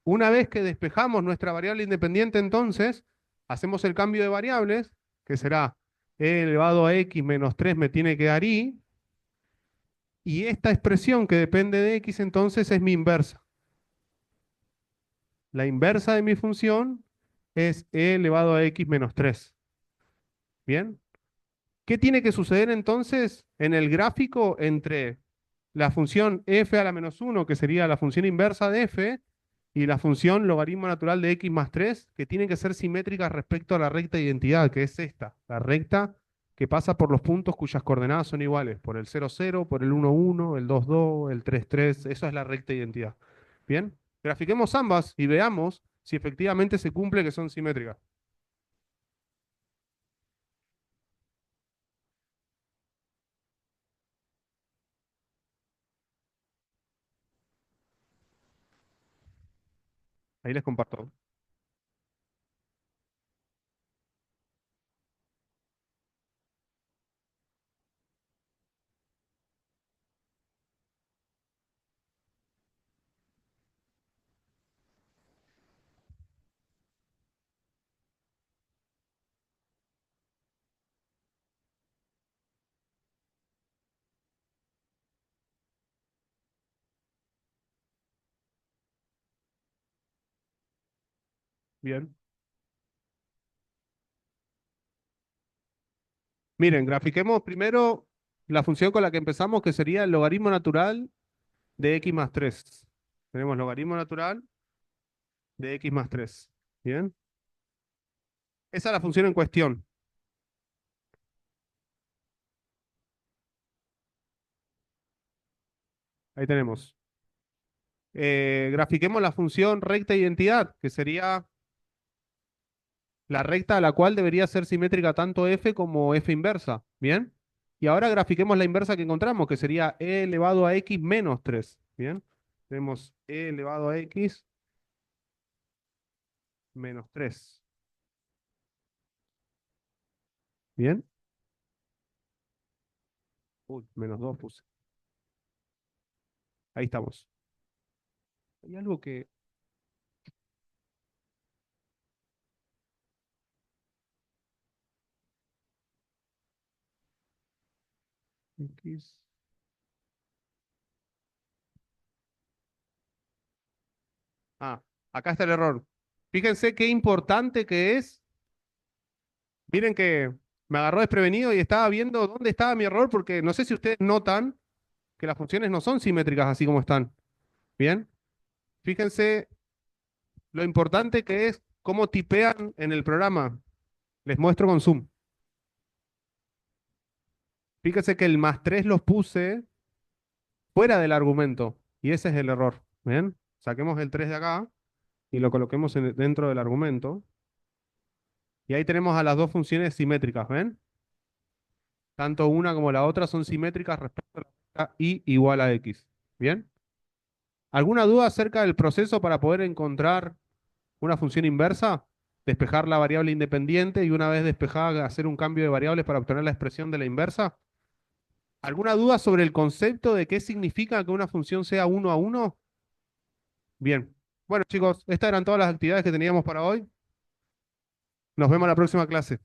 Una vez que despejamos nuestra variable independiente, entonces, hacemos el cambio de variables, que será e elevado a x menos 3 me tiene que dar y esta expresión que depende de x, entonces, es mi inversa. La inversa de mi función es e elevado a x menos 3. ¿Bien? ¿Qué tiene que suceder entonces en el gráfico entre la función f a la menos 1, que sería la función inversa de f, y la función logaritmo natural de x más 3, que tienen que ser simétricas respecto a la recta de identidad, que es esta, la recta que pasa por los puntos cuyas coordenadas son iguales, por el 0, 0, por el 1, 1, el 2, 2, el 3, 3, eso es la recta de identidad. Bien, grafiquemos ambas y veamos si efectivamente se cumple que son simétricas. Ahí les comparto. Bien. Miren, grafiquemos primero la función con la que empezamos, que sería el logaritmo natural de x más 3. Tenemos logaritmo natural de x más 3. ¿Bien? Esa es la función en cuestión. Ahí tenemos. Grafiquemos la función recta identidad, que sería la recta a la cual debería ser simétrica tanto f como f inversa. ¿Bien? Y ahora grafiquemos la inversa que encontramos, que sería e elevado a x menos 3. ¿Bien? Tenemos e elevado a x menos 3. ¿Bien? Uy, menos 2 puse. Ahí estamos. Hay algo que... X. Ah, acá está el error. Fíjense qué importante que es. Miren que me agarró desprevenido y estaba viendo dónde estaba mi error, porque no sé si ustedes notan que las funciones no son simétricas así como están. Bien, fíjense lo importante que es cómo tipean en el programa. Les muestro con zoom. Fíjense que el más 3 los puse fuera del argumento y ese es el error. Bien, saquemos el 3 de acá y lo coloquemos dentro del argumento. Y ahí tenemos a las dos funciones simétricas, ¿ven? Tanto una como la otra son simétricas respecto a la y igual a x. ¿Bien? ¿Alguna duda acerca del proceso para poder encontrar una función inversa? Despejar la variable independiente y una vez despejada hacer un cambio de variables para obtener la expresión de la inversa. ¿Alguna duda sobre el concepto de qué significa que una función sea uno a uno? Bien. Bueno, chicos, estas eran todas las actividades que teníamos para hoy. Nos vemos en la próxima clase.